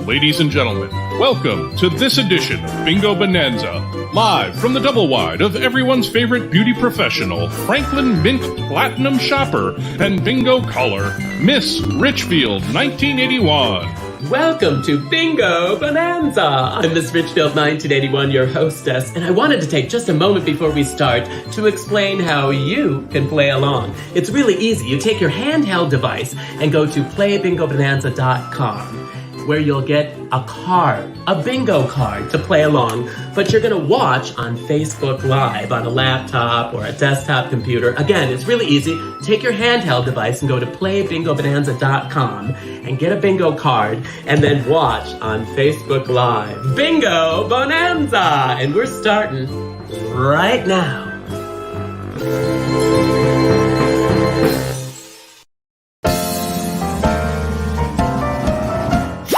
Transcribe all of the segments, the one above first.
Ladies and gentlemen, welcome to this edition of Bingo Bonanza, live from the double wide of everyone's favorite beauty professional, Franklin Mint Platinum Shopper and Bingo Caller, Miss Richfield 1981. Welcome to Bingo Bonanza! I'm Miss Richfield 1981, your hostess, and I wanted to take just a moment before we start to explain how you can play along. It's really easy. You take your handheld device and go to playbingobonanza.com, where you'll get a card, a bingo card to play along, but you're going to watch on Facebook Live on a laptop or a desktop computer. Again, it's really easy. Take your handheld device and go to playbingobonanza.com and get a bingo card and then watch on Facebook Live. Bingo Bonanza! And we're starting right now.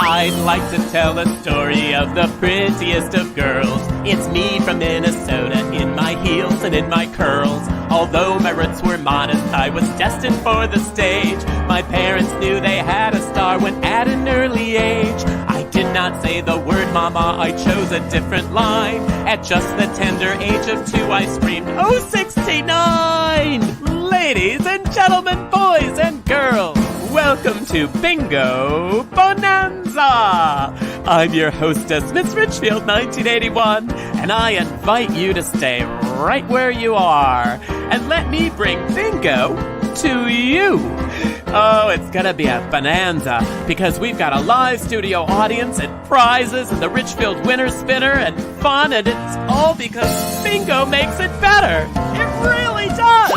I'd like to tell a story of the prettiest of girls. It's me from Minnesota, in my heels and in my curls. Although my roots were modest, I was destined for the stage. My parents knew they had a star when at an early age. I did not say the word mama, I chose a different line. At just the tender age of 2, I screamed, "Oh, 69!" Ladies and gentlemen, boys and girls, welcome to Bingo Bonanza! I'm your hostess, Miss Richfield 1981, and I invite you to stay right where you are and let me bring bingo to you. Oh, it's gonna be a bonanza because we've got a live studio audience and prizes and the Richfield winner spinner and fun, and it's all because bingo makes it better. It really does!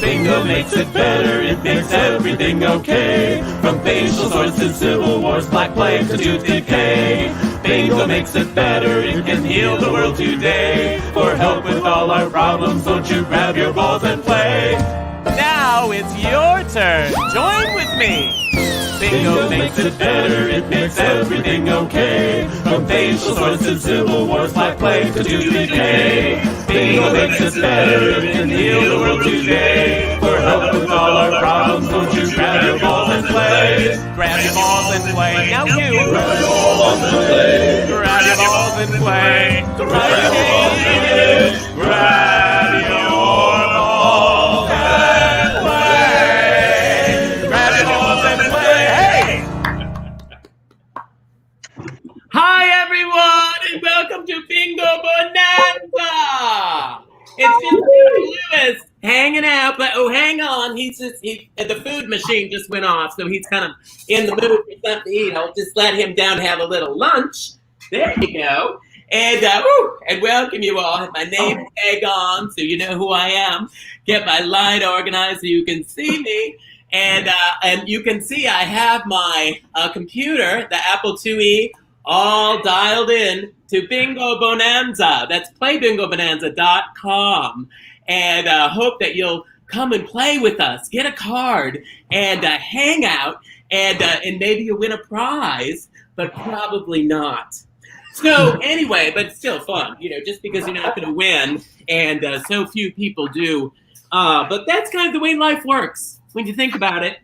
Bingo makes it better, it makes everything okay. From facial sores to civil wars, black plague to tooth decay. Bingo makes it better, it can heal the world today. For help with all our problems, don't you grab your balls and play. Now it's your turn, join with me. Bingo makes it better, it makes everything okay. From facial sores to civil wars, black plague to tooth decay. Bingo makes it better, it can heal the world today. For help with all our problems, don't you grab your balls and play. Grab your balls and play, now you. Grab your balls and play. Grab your balls and play. Grab your balls and play. Grab your balls and play. Grab your balls and play. Hey! Hi everyone, and welcome to Bingo Bonanza! It's just Lewis hanging out, but oh, hang on, the food machine just went off, so he's kind of in the mood for something to eat. I'll just let him down to have a little lunch. There you go. And welcome you all. My name's Egon, so you know who I am. Get my light organized so you can see me. And you can see I have my computer, the Apple IIe, all dialed in to Bingo Bonanza. That's playbingobonanza.com. And hope that you'll come and play with us, get a card, and hang out, and maybe you'll win a prize, but probably not. So anyway, but it's still fun, just because you're not going to win, and so few people do. But that's kind of the way life works when you think about it.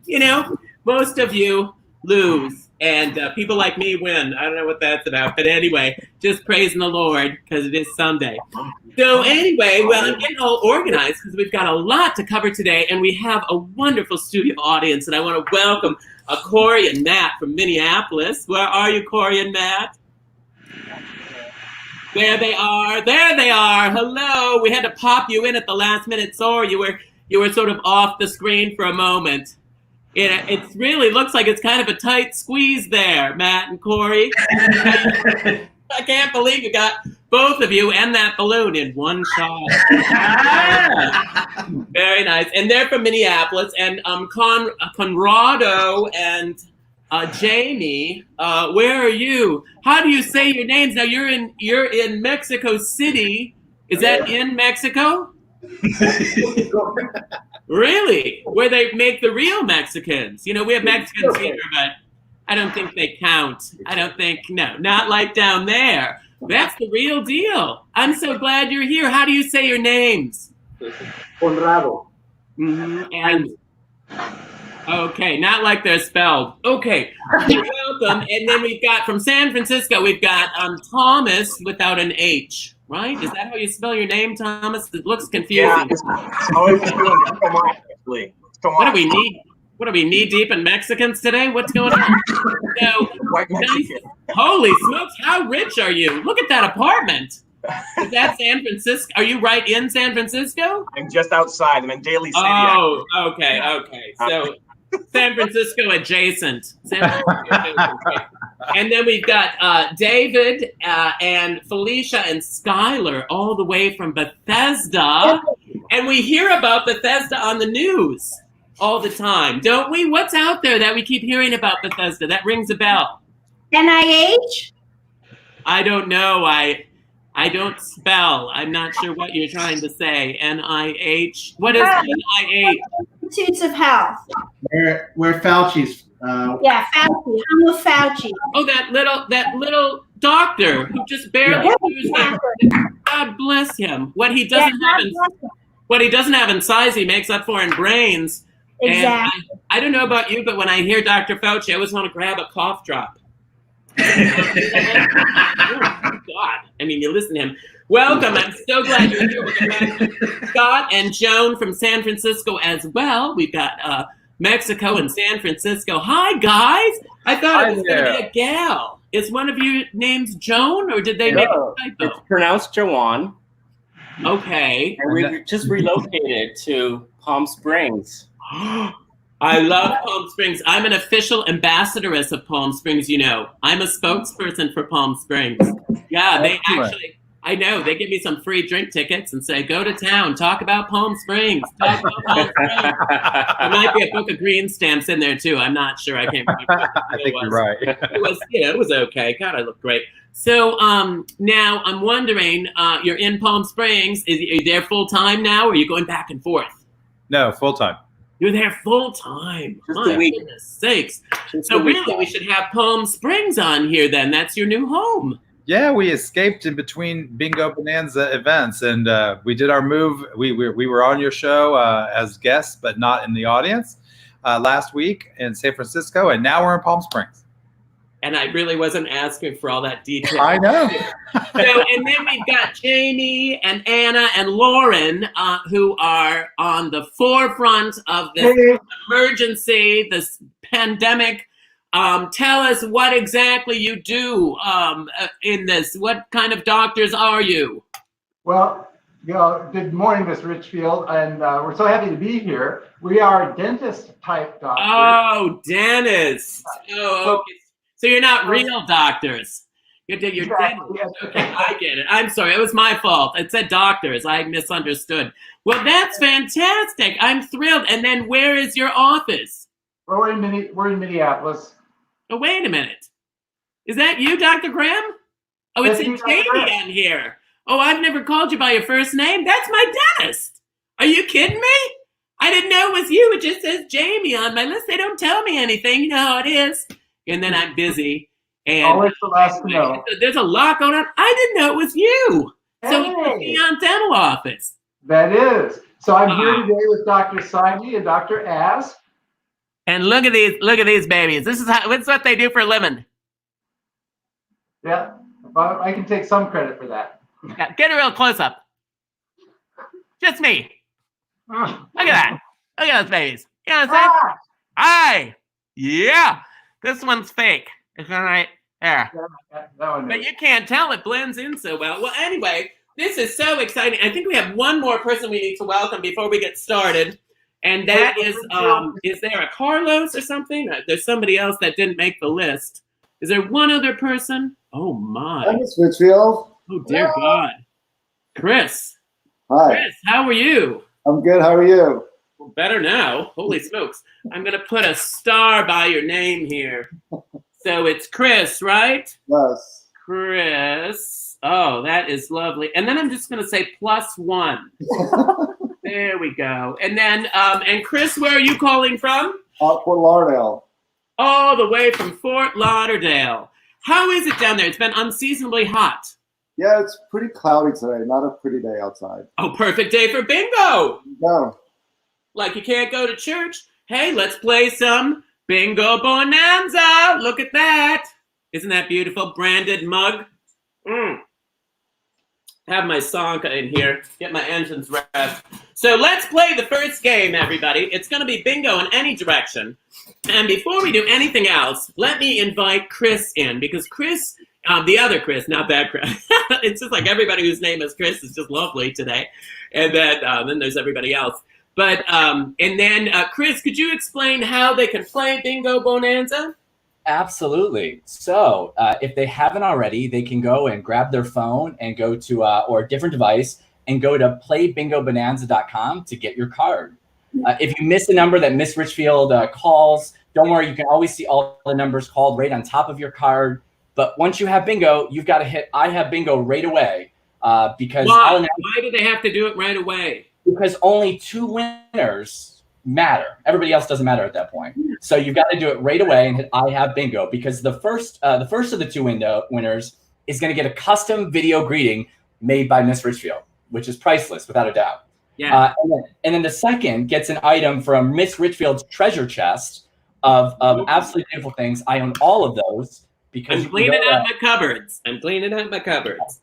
Most of you lose. And people like me win. I don't know what that's about. But anyway, just praising the Lord because it is Sunday. So anyway, well, I'm getting all organized because we've got a lot to cover today. And we have a wonderful studio audience. And I want to welcome Corey and Matt from Minneapolis. Where are you, Corey and Matt? There they are. There they are. Hello. We had to pop you in at the last minute. Sorry, you were sort of off the screen for a moment. It really looks like it's kind of a tight squeeze there, Matt and Corey. I can't believe you got both of you and that balloon in one shot. Very nice. And they're from Minneapolis. And Conrado and Jamie, where are you? How do you say your names? Now you're in Mexico City. Is that in Mexico? Really? Where they make the real Mexicans. We have Mexicans here, but I don't think they count. No, not like down there. That's the real deal. I'm so glad you're here. How do you say your names? Conrado. Mm-hmm. Okay, not like they're spelled. Okay, welcome. And then we've got from San Francisco, we've got Thomas without an H, right? Is that how you spell your name, Thomas? It looks confusing. Yeah, it's always confusing. Come on, actually. Come What on. do we need? What are we knee deep in Mexicans today? What's going on? So, White Mexican. nice. Holy smokes! How rich are you? Look at that apartment. Is that San Francisco? Are you right in San Francisco? I'm just outside. I'm in Daly City. Oh, okay. So San Francisco adjacent. And then we've got David and Felicia and Skylar all the way from Bethesda. And we hear about Bethesda on the news all the time, don't we? What's out there that we keep hearing about Bethesda? That rings a bell. NIH? I don't know. I don't spell. I'm not sure what you're trying to say. NIH. What is NIH? Institutes of Health. We're Fauci's. Yeah, Fauci. I'm a Fauci. Oh, that little doctor who just barely. God bless him. What he doesn't have in size, he makes up for in brains. Exactly. And I don't know about you, but when I hear Dr. Fauci, I always want to grab a cough drop. Oh, God. I mean, you listen to him. Welcome. I'm so glad you're here. We'll get back to Scott and Joan from San Francisco as well. We've got Mexico and San Francisco. Hi, guys. I thought it was going to be a gal. Is one of you named Joan, or did they make a typo? It's pronounced Joanne. Okay. And we just relocated to Palm Springs. I love Palm Springs. I'm an official ambassadoress of Palm Springs, you know. I'm a spokesperson for Palm Springs. Yeah, they actually, I know, they give me some free drink tickets and say, go to town, talk about Palm Springs. Talk about Palm Springs. There might be a book of green stamps in there, too. I'm not sure. I can't remember. I think you're right. It was okay. God, I look great. So now I'm wondering, you're in Palm Springs. Are you there full time now, or are you going back and forth? No, full time. You're there full time. My goodness sakes. So really, we should have Palm Springs on here then. That's your new home. Yeah, we escaped in between Bingo Bonanza events, and we did our move. We were on your show as guests, but not in the audience last week in San Francisco, and now we're in Palm Springs. And I really wasn't asking for all that detail. I know. And then we've got Jamie and Anna and Lauren, who are on the forefront of this emergency, this pandemic. Tell us what exactly you do in this. What kind of doctors are you? Well, good morning, Mr. Richfield, and we're so happy to be here. We are dentist-type doctors. Oh, dentists. Oh, okay. So you're not real doctors. You're dentists. Okay, I get it. I'm sorry. It was my fault. It said doctors. I misunderstood. Well, that's fantastic. I'm thrilled. And then where is your office? We're in Minneapolis. Oh, wait a minute. Is that you, Dr. Graham? Oh, it's in Jamie on here. Oh, I've never called you by your first name. That's my dentist. Are you kidding me? I didn't know it was you. It just says Jamie on my list. They don't tell me anything. You know how it is. And then I'm busy. And always the last to know. There's a lot going on. I didn't know it was you. So it's the Beyond Dental office. That is. So I'm here today with Dr. Simey and Dr. Asp. And look at these babies. This is what they do for a living. Yeah, well, I can take some credit for that. Yeah, get a real close up. Just me. Look at that. Look at those babies. You know what I'm saying? Hi. Yeah. This one's fake. It's all right there. But you can't tell. It blends in so well. Well, anyway, this is so exciting. I think we have one more person we need to welcome before we get started. And that is there a Carlos or something? There's somebody else that didn't make the list. Is there one other person? Oh, my. Hi, Miss Richfield. Oh, dear God. Chris. Hi. Chris, how are you? I'm good. How are you? Well, better now. Holy smokes. I'm going to put a star by your name here. So it's Chris, right? Yes. Chris. Oh, that is lovely. And then I'm just going to say +1. There we go. And then, and Chris, where are you calling from? Fort Lauderdale. All the way from Fort Lauderdale. How is it down there? It's been unseasonably hot. Yeah, it's pretty cloudy today. Not a pretty day outside. Oh, perfect day for bingo. No. Like you can't go to church. Hey, let's play some Bingo Bonanza. Look at that. Isn't that beautiful? Branded mug. Have my song in here. Get my engines revved. So let's play the first game, everybody. It's going to be bingo in any direction. And before we do anything else, let me invite Chris in, because Chris, the other Chris, not that Chris. It's just like everybody whose name is Chris is just lovely today. And then there's everybody else. But, and then Chris, could you explain how they can play Bingo Bonanza? Absolutely. So if they haven't already, they can go and grab their phone and go to, or a different device, and go to playbingobonanza.com to get your card. If you miss a number that Miss Richfield calls, don't worry, you can always see all the numbers called right on top of your card. But once you have bingo, you've got to hit I have bingo right away. Because Why do they have to do it right away? Because only 2 winners matter. Everybody else doesn't matter at that point. So you've got to do it right away and hit I have bingo, because the first of the 2 winners is going to get a custom video greeting made by Miss Richfield, which is priceless without a doubt. Yeah. And then the second gets an item from Miss Richfield's treasure chest of absolutely beautiful things. I own all of those because I'm cleaning out my cupboards. I'm cleaning out my cupboards.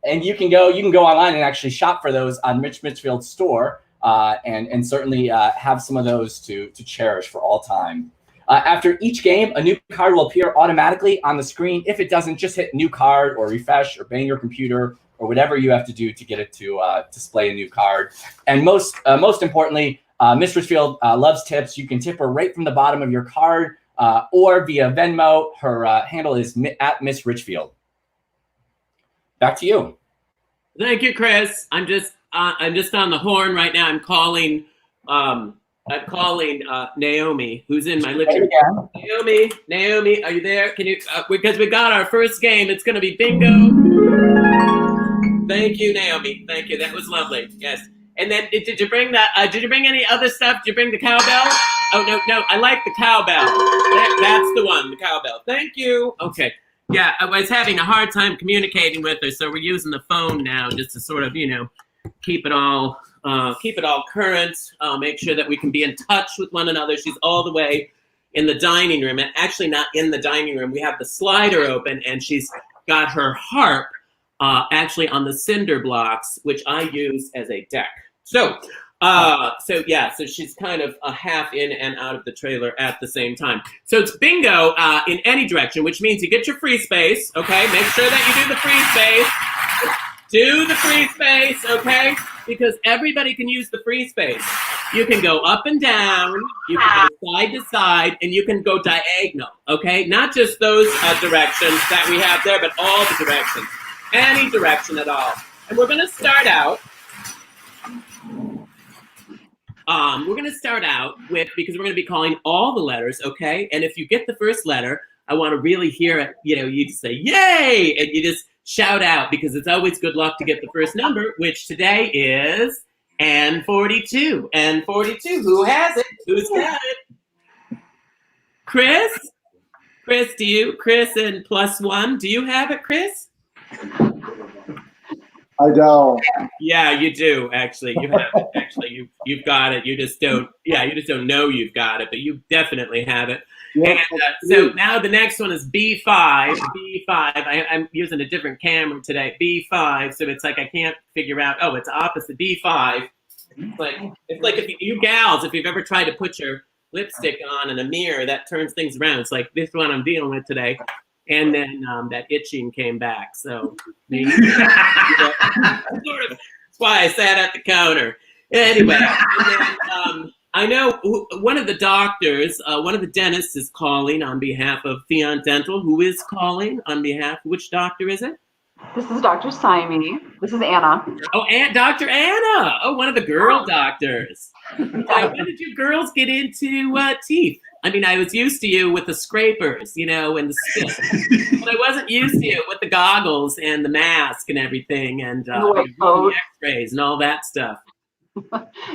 And you can go online and actually shop for those on Mitch Richfield's store, and certainly have some of those to cherish for all time. After each game, a new card will appear automatically on the screen. If it doesn't, just hit new card or refresh or bang your computer or whatever you have to do to get it to display a new card. And most importantly, Miss Richfield loves tips. You can tip her right from the bottom of your card or via Venmo. Her handle is at Miss Richfield. Back to you. Thank you, Chris. I'm just on the horn right now. I'm calling Naomi, who's in my living room. Naomi, are you there? Can you? Because we got our first game. It's going to be bingo. Thank you, Naomi. Thank you. That was lovely. Yes. And then did you bring that? Did you bring any other stuff? Did you bring the cowbell? Oh no. I like the cowbell. That's the one. The cowbell. Thank you. Okay. Yeah, I was having a hard time communicating with her, so we're using the phone now just to sort of, keep it all current. Make sure that we can be in touch with one another. She's all the way in the dining room, and actually not in the dining room. We have the slider open, and she's got her harp actually on the cinder blocks, which I use as a deck. So she's kind of a half in and out of the trailer at the same time. So it's bingo in any direction, which means you get your free space, okay? Make sure that you do the free space. Do the free space, okay? Because everybody can use the free space. You can go up and down, you can go side to side, and you can go diagonal, okay? Not just those directions that we have there, but all the directions. Any direction at all. And we're going to start out with, because we're going to be calling all the letters, okay? And if you get the first letter, I want to really hear it. You just say, yay! And you just shout out, because it's always good luck to get the first number, which today is N42. N42, who has it? Who's got it? Chris? Chris and +1, do you have it, Chris? I don't. Yeah, you do, actually. You have it. Actually, you've got it. You just don't know you've got it, but you definitely have it. Yeah. And so now the next one is B5. I'm using a different camera today. B5. So it's like I can't figure out. Oh, it's opposite B5. It's like if you gals, if you've ever tried to put your lipstick on in a mirror, that turns things around. It's like this one I'm dealing with today. And then that itching came back. So maybe, that's why I sat at the counter. Anyway, and then, I know one of the doctors, one of the dentists is calling on behalf of Theon Dental. Who is calling on behalf? Which doctor is it? This is Dr. Simey. This is Anna. Oh, Dr. Anna. Oh, one of the girl doctors. When did you girls get into teeth? I mean, I was used to you with the scrapers, and the spit. But I wasn't used to you with the goggles and the mask and everything, and the X-rays and all that stuff.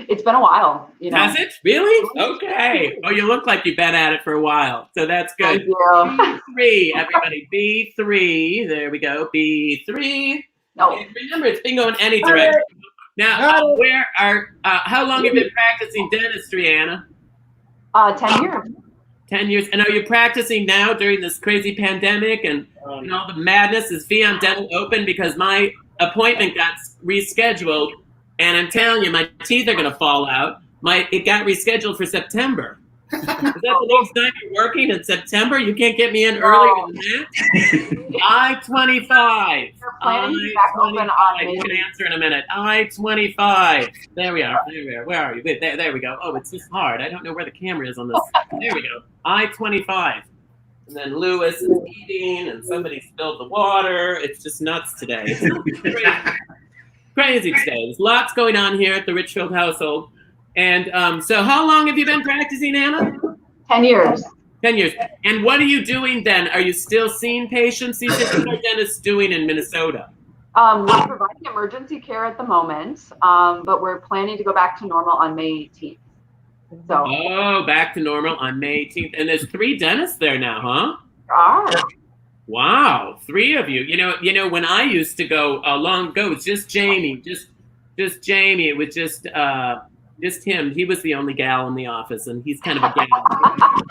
It's been a while, Has it? Really? Okay. Oh, you look like you've been at it for a while, so that's good. Thank you. B3, everybody. B3. There we go. B3. No. And remember, it's bingo in any direction. Now, how long have you been practicing dentistry, Anna? 10 years. 10 years. And are you practicing now during this crazy pandemic and all the madness? Is Fion Dental open? Because my appointment got rescheduled, and I'm telling you, my teeth are going to fall out. It got rescheduled for September. Is that the next time you're working in September? You can't get me in earlier than that? I-25. You're planning to be back open on May. You can answer in a minute. I-25. There we are. Where are you? There we go. Oh, it's just hard. I don't know where the camera is on this. There we go. I-25. And then Lewis is eating, and somebody spilled the water. It's just nuts today. It's crazy. Crazy today. There's lots going on here at the Richfield household. And so how long have you been practicing, Anna? 10 years. 10 years. And what are you doing then? Are you still seeing patients? What are dentists doing in Minnesota? We're providing emergency care at the moment, but we're planning to go back to normal on May 18th. So. Oh, back to normal on May 18th. And there's 3 dentists there now, huh? There are. Wow, 3 of you. You know, when I used to go long ago, it was just Jamie, just Jamie. It was just him. He was the only gal in the office, and he's kind of a gal.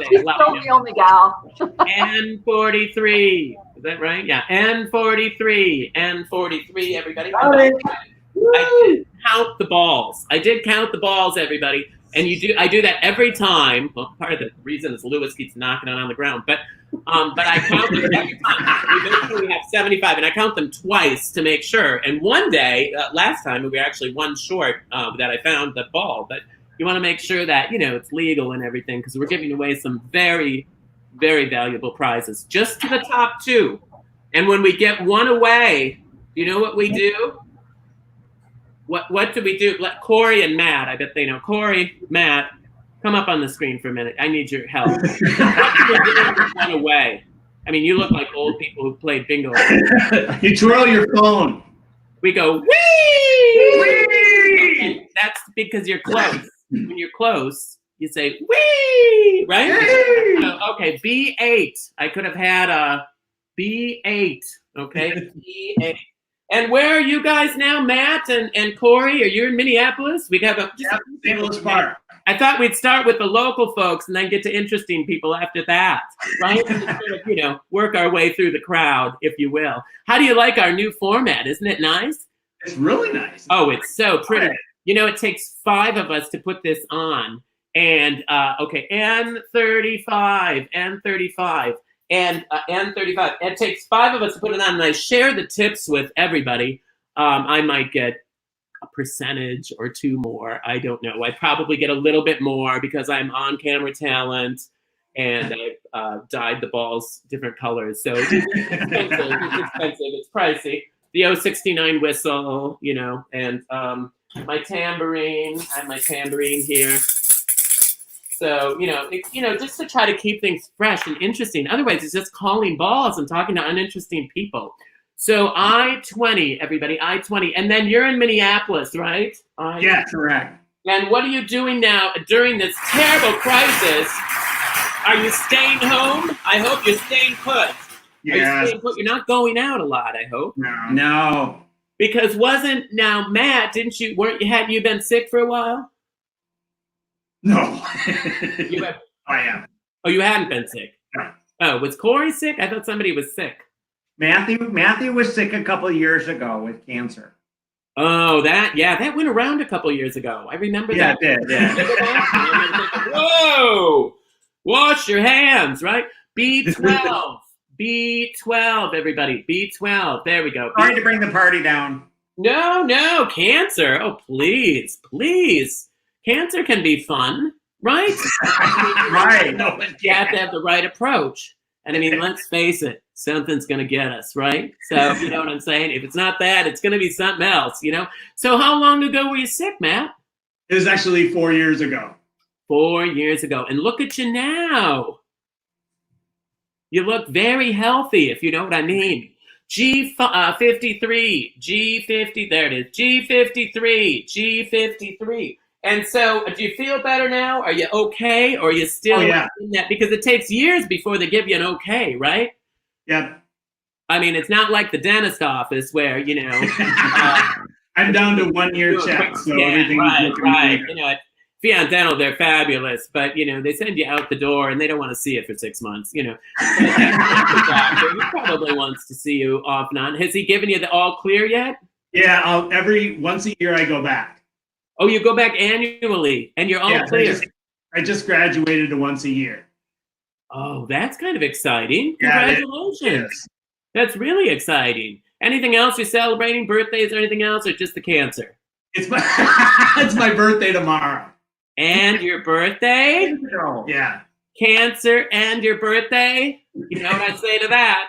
He's still the only gal. N43. Is that right? Yeah, N43. N43, everybody. Hi. I did count the balls. Everybody. And I do that every time. Well, part of the reason is Lewis keeps knocking it on the ground. But I count them every time. We have 75, and I count them twice to make sure. And one day, last time, we were actually one short that I found the ball. But you want to make sure that, it's legal and everything, because we're giving away some very, very valuable prizes just to the top 2. And when we get one away, you know what we do? What do we do? Let Corey and Matt, I bet they know. Corey, Matt, come up on the screen for a minute. I need your help. What do we do to run away? I mean, you look like old people who played bingo. You twirl your phone. We go, wee! Wee! That's because you're close. When you're close, you say, wee! Right? So, okay, B8. I could have had a B8. Okay, B8. And where are you guys now, Matt and Corey? Are you in Minneapolis? We'd have St. Louis Park. I thought we'd start with the local folks and then get to interesting people after that, right? Sort of, work our way through the crowd, if you will. How do you like our new format? Isn't it nice? It's really nice. Oh, it's so pretty. It takes 5 of us to put this on. And, okay, N35. And N35. It takes 5 of us to put it on, and I share the tips with everybody. I might get a percentage or 2 more. I don't know. I probably get a little bit more because I'm on-camera talent, and I dyed the balls different colors. So it's expensive. It's pricey. The 069 whistle, and my tambourine. I have my tambourine here. So, just to try to keep things fresh and interesting. Otherwise, it's just calling balls and talking to uninteresting people. So I-20, everybody, I-20. And then you're in Minneapolis, right? Yeah, correct. And what are you doing now during this terrible crisis? Are you staying home? I hope you're staying put. Yeah. You're not going out a lot, I hope. No. Because Matt, hadn't you been sick for a while? No. I am. Oh, you hadn't been sick? No. Oh, was Corey sick? I thought somebody was sick. Matthew was sick a couple of years ago with cancer. Oh, that went around a couple of years ago. I remember that. Yeah, it did. Yeah. Whoa! Wash your hands, right? B12. B12, everybody. B12. There we go. Sorry to bring the party down. No, cancer. Oh, please. Cancer can be fun, right? Right. You have to have the right approach. And I mean, let's face it, something's going to get us, right? So, you know what I'm saying? If it's not that, it's going to be something else, So how long ago were you sick, Matt? It was actually 4 years ago. 4 years ago. And look at you now. You look very healthy, if you know what I mean. G53, G50, there it is, G53, G53. And so, do you feel better now? Are you okay? Or are you still in that? Because it takes years before they give you an okay, right? Yeah. I mean, it's not like the dentist office where, I'm down to 1 year check, so everything's looking right. good. Fion Dental, they're fabulous, but they send you out the door and they don't want to see it for 6 months. But that doctor, he probably wants to see you off and on. Has he given you the all clear yet? Yeah, once a year I go back. Oh, you go back annually, and you're all clear. I just graduated to once a year. Oh, that's kind of exciting. Yeah, congratulations. That's really exciting. Anything else you're celebrating? Birthdays or anything else, or just the cancer? It's my it's my birthday tomorrow. And your birthday? Yeah. Cancer and your birthday? You know what I say to that?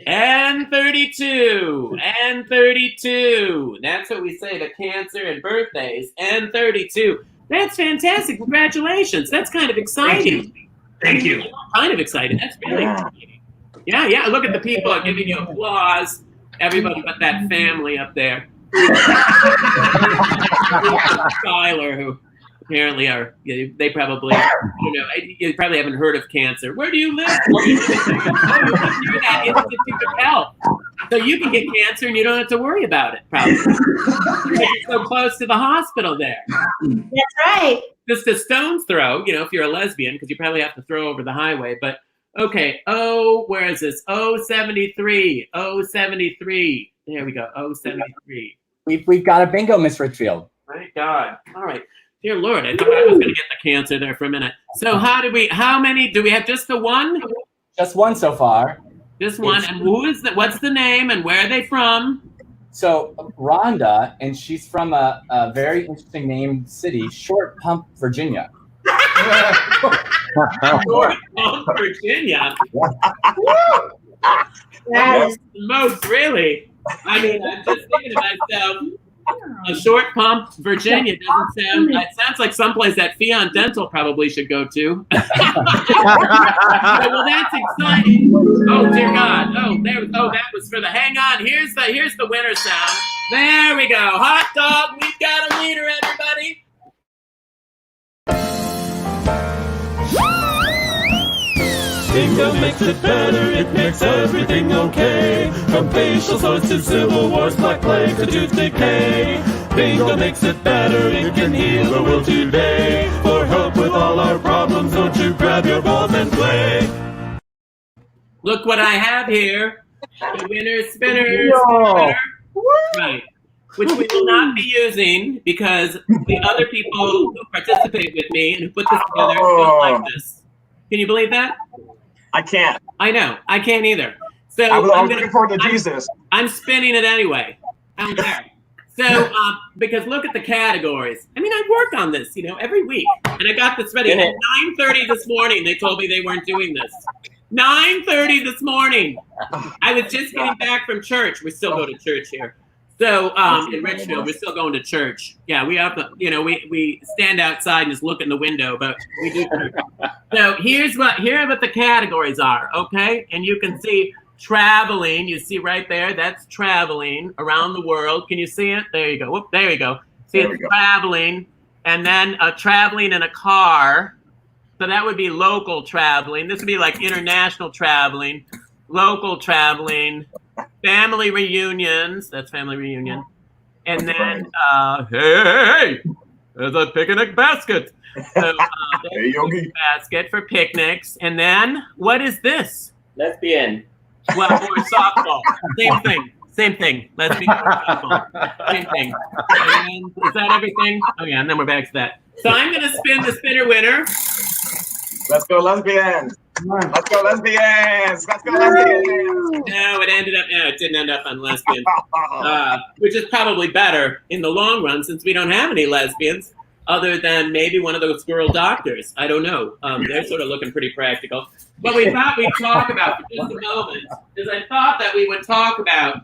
And 32. And 32. That's what we say to cancer and birthdays. And 32. That's fantastic. Congratulations. That's kind of exciting. Thank you. Kind of excited. That's really exciting. Yeah. Look at the people are giving you applause. Everybody but that family up there. Skylar, who apparently they probably, you probably haven't heard of cancer. Where do you live? You live near that Institute of Health. So you can get cancer and you don't have to worry about it, probably. You're so close to the hospital there. That's right. Just a stone's throw, if you're a lesbian, because you probably have to throw over the highway. But, okay, where is this? 073. 073. There we go, 073. We've got a bingo, Miss Richfield. My God. All right. Dear Lord, I thought I was going to get the cancer there for a minute. So how many, do we have just the one? Just one so far. Just one. And what's the name and where are they from? So Rhonda, and she's from a very interesting named city, Short Pump, Virginia. Short Pump, Virginia. That is Most really. I mean, I'm just thinking to myself, a Short Pump, Virginia doesn't sound. It sounds like someplace that Fion Dental probably should go to. Well, that's exciting. Oh dear God. That was for the. Hang on. Here's the winner sound. There we go. Hot dog. We've got a winner, everybody. Bingo makes it better, it makes everything okay. From facial sores to civil wars, black plague to tooth decay. Bingo makes it better, it can heal the world today. For help with all our problems, don't you grab your balls and play. Look what I have here. The winner spinner. Right. Which we will not be using because the other people who participate with me and who put this together don't like this. Can you believe that? I can't. I know. I can't either. So I was looking forward to Jesus. I'm spinning it anyway. I don't care. So, because look at the categories. I mean, I work on this, every week. And I got this ready. At 9:30 this morning, they told me they weren't doing this. 9:30 this morning. I was just getting back from church. We still go to church here. So, in Richfield, we're still going to church. Yeah, we have to, we stand outside and just look in the window, but we do church. So here are what the categories are, okay? And you can see traveling. You see right there, that's traveling around the world. Can you see it? There you go. Whoop, there you go. See, it's traveling. And then traveling in a car. So that would be local traveling. This would be like international traveling, local traveling. Family reunions, that's family reunion. And then, hey, there's a picnic basket. So, Hey, Yogi. basket for picnics. And then, what is this? Lesbian. Well, or softball. Same thing. Lesbian or softball. Same thing. And is that everything? Oh, yeah, and then we're back to that. So I'm going to spin the spinner winner. Let's go lesbians. Let's go lesbians. Let's go lesbians. No, it didn't end up on lesbians. Which is probably better in the long run since we don't have any lesbians other than maybe one of those girl doctors. I don't know. They're sort of looking pretty practical. But we thought we'd talk about for just a moment is I thought that we would talk about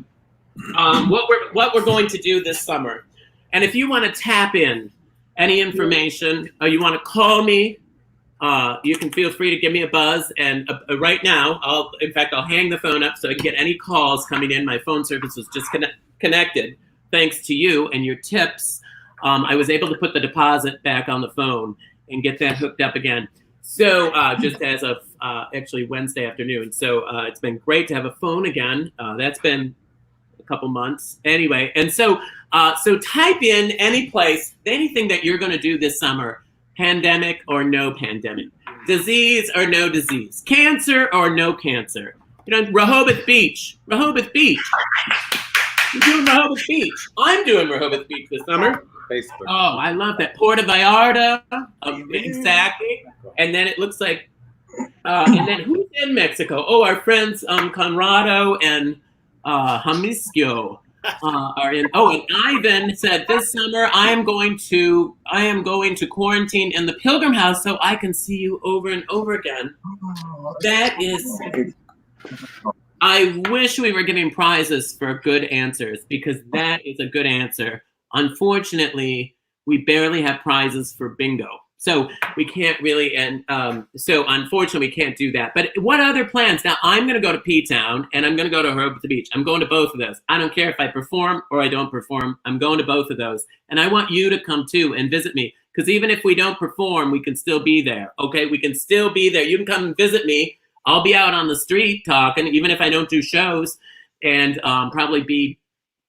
what we're going to do this summer. And if you want to tap in any information or you want to call me, you can feel free to give me a buzz. And right now, I'll hang the phone up so I can get any calls coming in. My phone service was just connected. Thanks to you and your tips, I was able to put the deposit back on the phone and get that hooked up again. So just as of actually Wednesday afternoon. So it's been great to have a phone again. That's been a couple months anyway. And so type in any place, anything that you're going to do this summer. pandemic or no pandemic, disease or no disease, cancer or no cancer. You know, Rehoboth Beach. Rehoboth Beach. You're doing Rehoboth Beach. I'm doing Rehoboth Beach this summer. Facebook. Oh, I love that. Puerto Vallarta. Exactly. And then it looks like, and then who's in Mexico? Oh, our friends Conrado and Jamisco are in. Oh, and Ivan said this summer I am going to quarantine in the Pilgrim House so I can see you over and over again. That is. I wish we were giving prizes for good answers because that is a good answer. Unfortunately, we barely have prizes for bingo. So we can't really, and so unfortunately we can't do that. But what other plans? Now I'm going to go to P-Town and I'm going to go to Rehoboth Beach. I'm going to both of those. I don't care if I perform or I don't perform. I'm going to both of those. And I want you to come too and visit me because even if we don't perform, we can still be there. Okay, we can still be there. You can come and visit me. I'll be out on the street talking, even if I don't do shows, and probably be,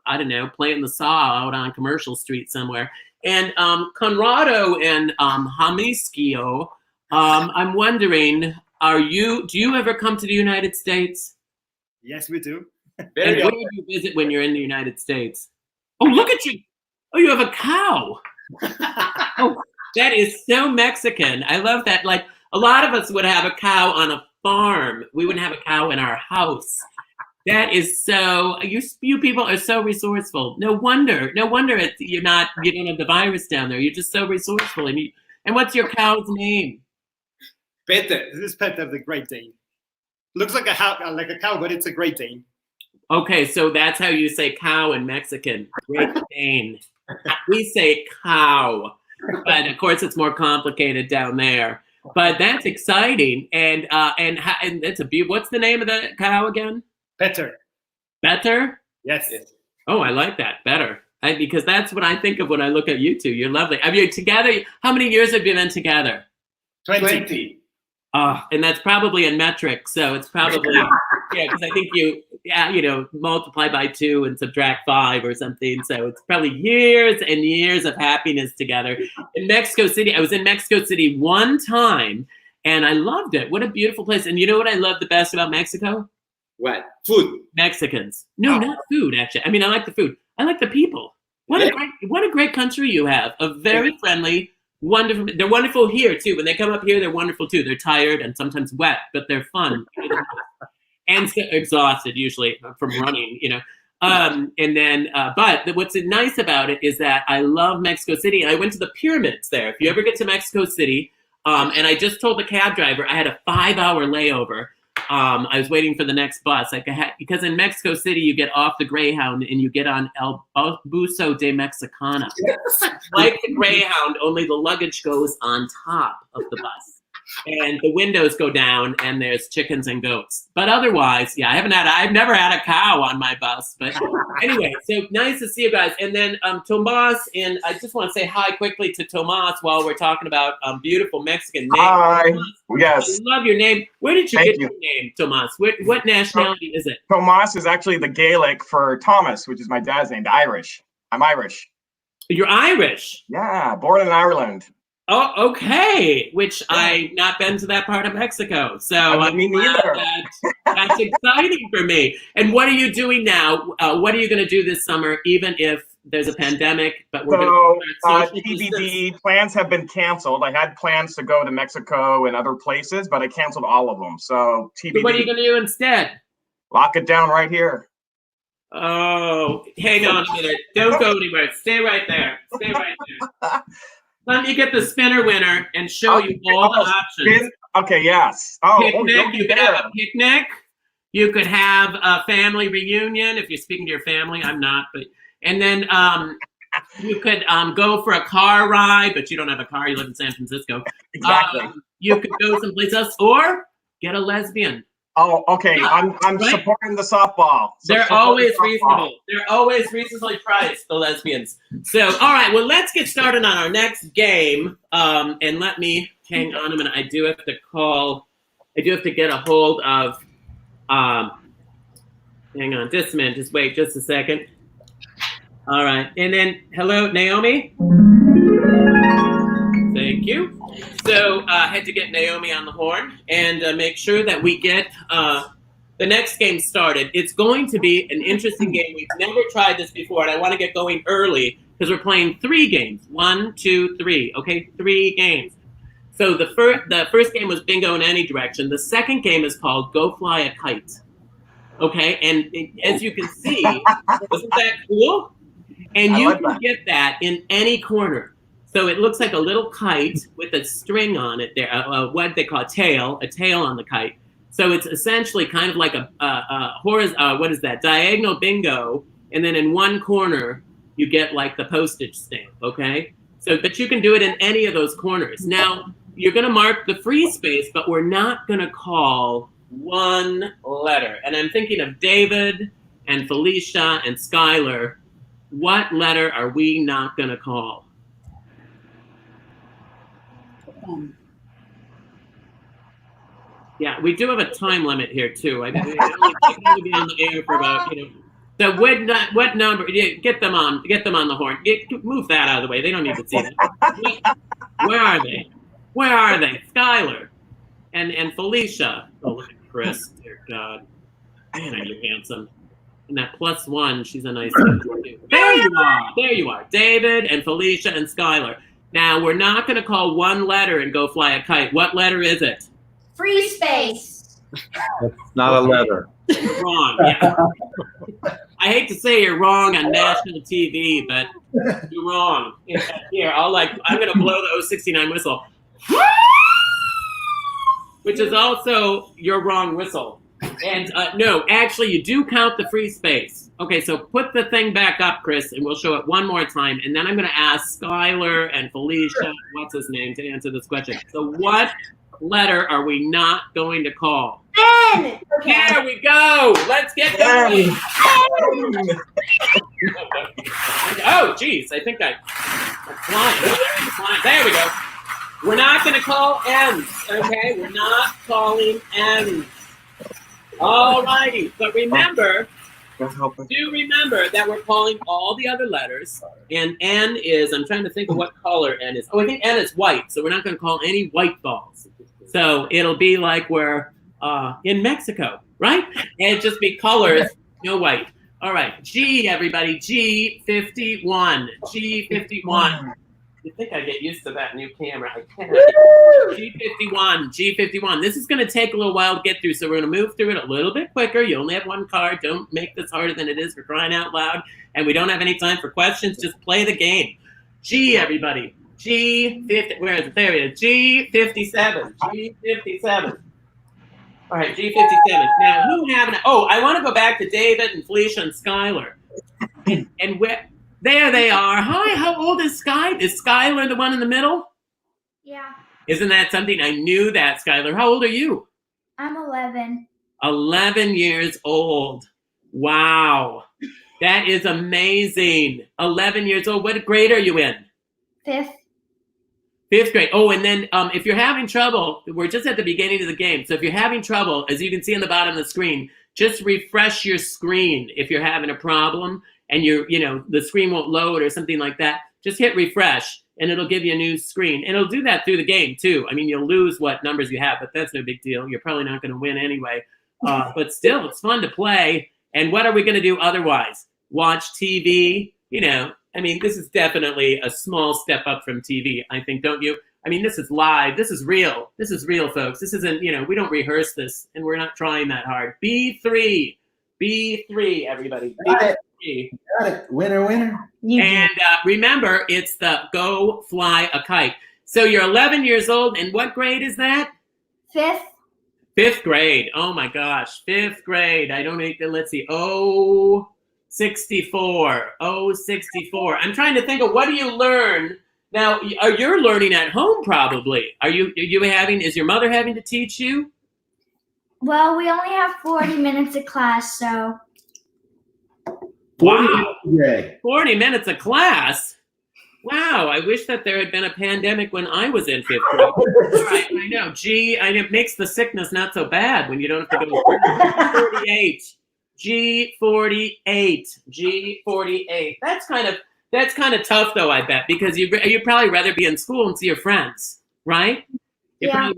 I don't know, playing the saw out on Commercial Street somewhere. And Conrado and Jamisco, I'm wondering, do you ever come to the United States? Yes, we do. And where do you visit when you're in the United States? Oh, look at you. Oh, you have a cow. Oh, that is so Mexican. I love that. Like, a lot of us would have a cow on a farm. We wouldn't have a cow in our house. That is so. You people are so resourceful. No wonder you don't have the virus down there. You're just so resourceful. And what's your cow's name? Peter. This is Peter, the Great Dane. Looks like a cow, but it's a Great Dane. Okay, so that's how you say cow in Mexican. Great Dane. We say cow, but of course it's more complicated down there. But that's exciting, and it's what's the name of the cow again? Better. Better? Yes. Oh, I like that. Better. Because that's what I think of when I look at you two. You're lovely. Are you together? How many years have you been together? 20. And that's probably in metric, so it's probably because I think you multiply by 2 and subtract 5 or something. So it's probably years and years of happiness together. In Mexico City, I was in Mexico City one time, and I loved it. What a beautiful place! And you know what I love the best about Mexico? What? Food. Mexicans. No, not food. Actually, I mean I like the food. I like the people. What a great country you have. A very friendly. Wonderful. They're wonderful here too. When they come up here, they're wonderful too. They're tired and sometimes wet, but they're fun and so exhausted usually from running. And then, but what's nice about it is that I love Mexico City. I went to the pyramids there. If you ever get to Mexico City, and I just told the cab driver I had a 5-hour layover. I was waiting for the next bus. Because in Mexico City, you get off the Greyhound and you get on El Buso de Mexicana. Like the Greyhound, only the luggage goes on top of the bus. And the windows go down and there's chickens and goats. But otherwise, I've never had a cow on my bus. But anyway, so nice to see you guys. And then Tomas, and I just want to say hi quickly to Tomas while we're talking about beautiful Mexican names. Hi. Tomas, Yes. I love your name. Where did you Thank get you. your name, Tomas? What nationality is it? Tomas is actually the Gaelic for Thomas, which is my dad's name, Irish. I'm Irish. You're Irish. Yeah, born in Ireland. Oh, okay. Which I've not been to that part of Mexico, so Me neither. That's exciting for me. And what are you doing now? What are you going to do this summer, even if there's a pandemic? But we're going to TBD plans have been canceled. I had plans to go to Mexico and other places, but I canceled all of them. So TBD. So what are you going to do instead? Lock it down right here. Oh, hang on a minute. Don't go anywhere. Stay right there. Stay right there. Let me get the spinner winner and show you all the options. Okay, yes. Picnic. You could have a picnic. You could have a family reunion if you're speaking to your family. I'm not, but and then you could go for a car ride, but you don't have a car. You live in San Francisco. Exactly. You could go someplace else or get a lesbian. Oh, okay. I'm supporting the softball. They're always reasonable. They're always reasonably priced, the lesbians. So, all right. Well, let's get started on our next game. And let me hang on a minute. I do have to get a hold of. Hang on, just a minute. Just wait, just a second. All right. And then, hello, Naomi. Thank you. So I had to get Naomi on the horn and make sure that we get the next game started. It's going to be an interesting game. We've never tried this before, and I want to get going early because we're playing 3 games. 1, 2, 3. Okay, 3 games. So the first game was bingo in any direction. The second game is called Go Fly a Kite. Okay, and as you can see, isn't that cool? And you can get that in any corner. So it looks like a little kite with a string on it there, what they call a tail on the kite. So it's essentially kind of like a diagonal bingo, and then in one corner you get like the postage stamp, okay? So, but you can do it in any of those corners. Now, you're gonna mark the free space, but we're not gonna call one letter. And I'm thinking of David and Felicia and Skylar. What letter are we not gonna call? Yeah, we do have a time limit here too. I mean, we can only be on the air for about, So what number? Get them on the horn. Move that out of the way. They don't need to see that. Where are they? Where are they? Skylar and Felicia. Oh, look at Chris. Dear God, man, are you handsome? And that +1, she's a nice kid too. There you are. There you are. David and Felicia and Skylar. Now we're not going to call one letter and Go Fly a Kite. What letter is it? Free space. It's not a letter. You're wrong. Yeah. I hate to say you're wrong on national TV, but you're wrong. Here, I'm going to blow the 069 whistle, which is also your wrong whistle. And no, actually, you do count the free space. Okay, so put the thing back up, Chris, and we'll show it one more time. And then I'm going to ask Skylar and Felicia, what's his name, to answer this question. So what letter are we not going to call? N. Okay. There we go. Let's get going. Oh, geez. I think I'm flying. There we go. We're not going to call M's, okay? We're not calling M's. All righty. But remember, do remember that we're calling all the other letters. And N is, I'm trying to think of what color N is. Oh, I think N is white. So we're not going to call any white balls. So it'll be like we're in Mexico, right? And it'd just be colors, no white. All right, G, everybody, G51, G51. You think I get used to that new camera? I can't. G51. This is going to take a little while to get through, so we're going to move through it a little bit quicker. You only have one card. Don't make this harder than it is, for crying out loud. And we don't have any time for questions. Just play the game. G, everybody. G50. Where is it? There it is. G57. G57. All right, G57. Now, who have an... Oh, I want to go back to David and Felicia and Skylar. And where... There they are. Hi, how old is Sky? Is Skylar the one in the middle? Yeah. Isn't that something? I knew that, Skylar. How old are you? I'm 11. 11 years old. Wow. That is amazing. 11 years old. What grade are you in? 5th. 5th grade. Oh, and then if you're having trouble, we're just at the beginning of the game. So if you're having trouble, as you can see on the bottom of the screen, just refresh your screen if you're having a problem. And the screen won't load or something like that, just hit refresh and it'll give you a new screen. And it'll do that through the game too. I mean, you'll lose what numbers you have, but that's no big deal. You're probably not going to win anyway. But still, it's fun to play. And what are we going to do otherwise? Watch TV? I mean, this is definitely a small step up from TV, I think, don't you? I mean, this is live. This is real. This is real, folks. This isn't, we don't rehearse this and we're not trying that hard. B3, everybody. B3. Got it. Winner, winner. And remember, it's the Go Fly a Kite. So you're 11 years old, and what grade is that? 5th. 5th grade. Oh my gosh, 5th grade. I don't need to, let's see. 64. I'm trying to think of what do you learn? Now, you're learning at home probably. Is your mother having to teach you? Well, we only have 40 minutes of class, so... Wow. 40 minutes of class? Wow, I wish that there had been a pandemic when I was in 5th grade. All right, I know. It makes the sickness not so bad when you don't have to go to work. G48. That's kind of tough though, I bet, because you'd probably rather be in school and see your friends, right? Yeah.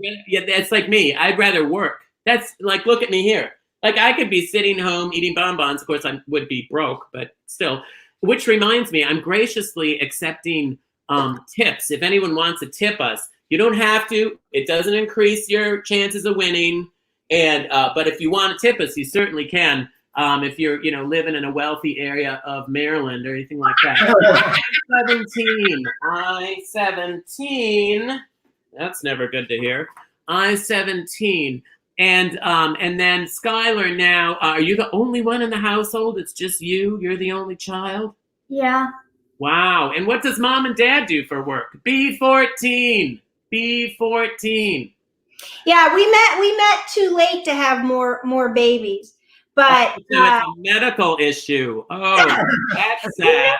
That's like me. I'd rather work. That's like, look at me here. Like I could be sitting home eating bonbons. Of course, I would be broke, but still. Which reminds me, I'm graciously accepting tips. If anyone wants to tip us, you don't have to. It doesn't increase your chances of winning. And but if you want to tip us, you certainly can. If you're, living in a wealthy area of Maryland or anything like that. I-17. That's never good to hear. I-17. And then Skylar, now, are you the only one in the household? It's just you? You're the only child? Yeah. Wow. And what does mom and dad do for work? B14. B14. Yeah, we met too late to have more babies. But so it's a medical issue. Oh, that's sad.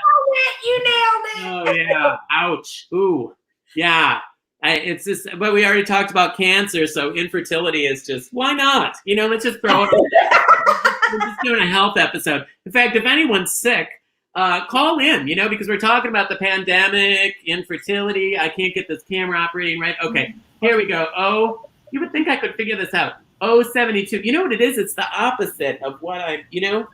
You nailed it. Oh yeah. Ouch. Ooh. Yeah. It's just, but we already talked about cancer, so infertility is just, why not? Let's just throw it. We're just doing a health episode. In fact, if anyone's sick, call in, because we're talking about the pandemic, infertility. I can't get this camera operating right. Okay, here we go. Oh, you would think I could figure this out. 072. You know what it is? It's the opposite of what I feel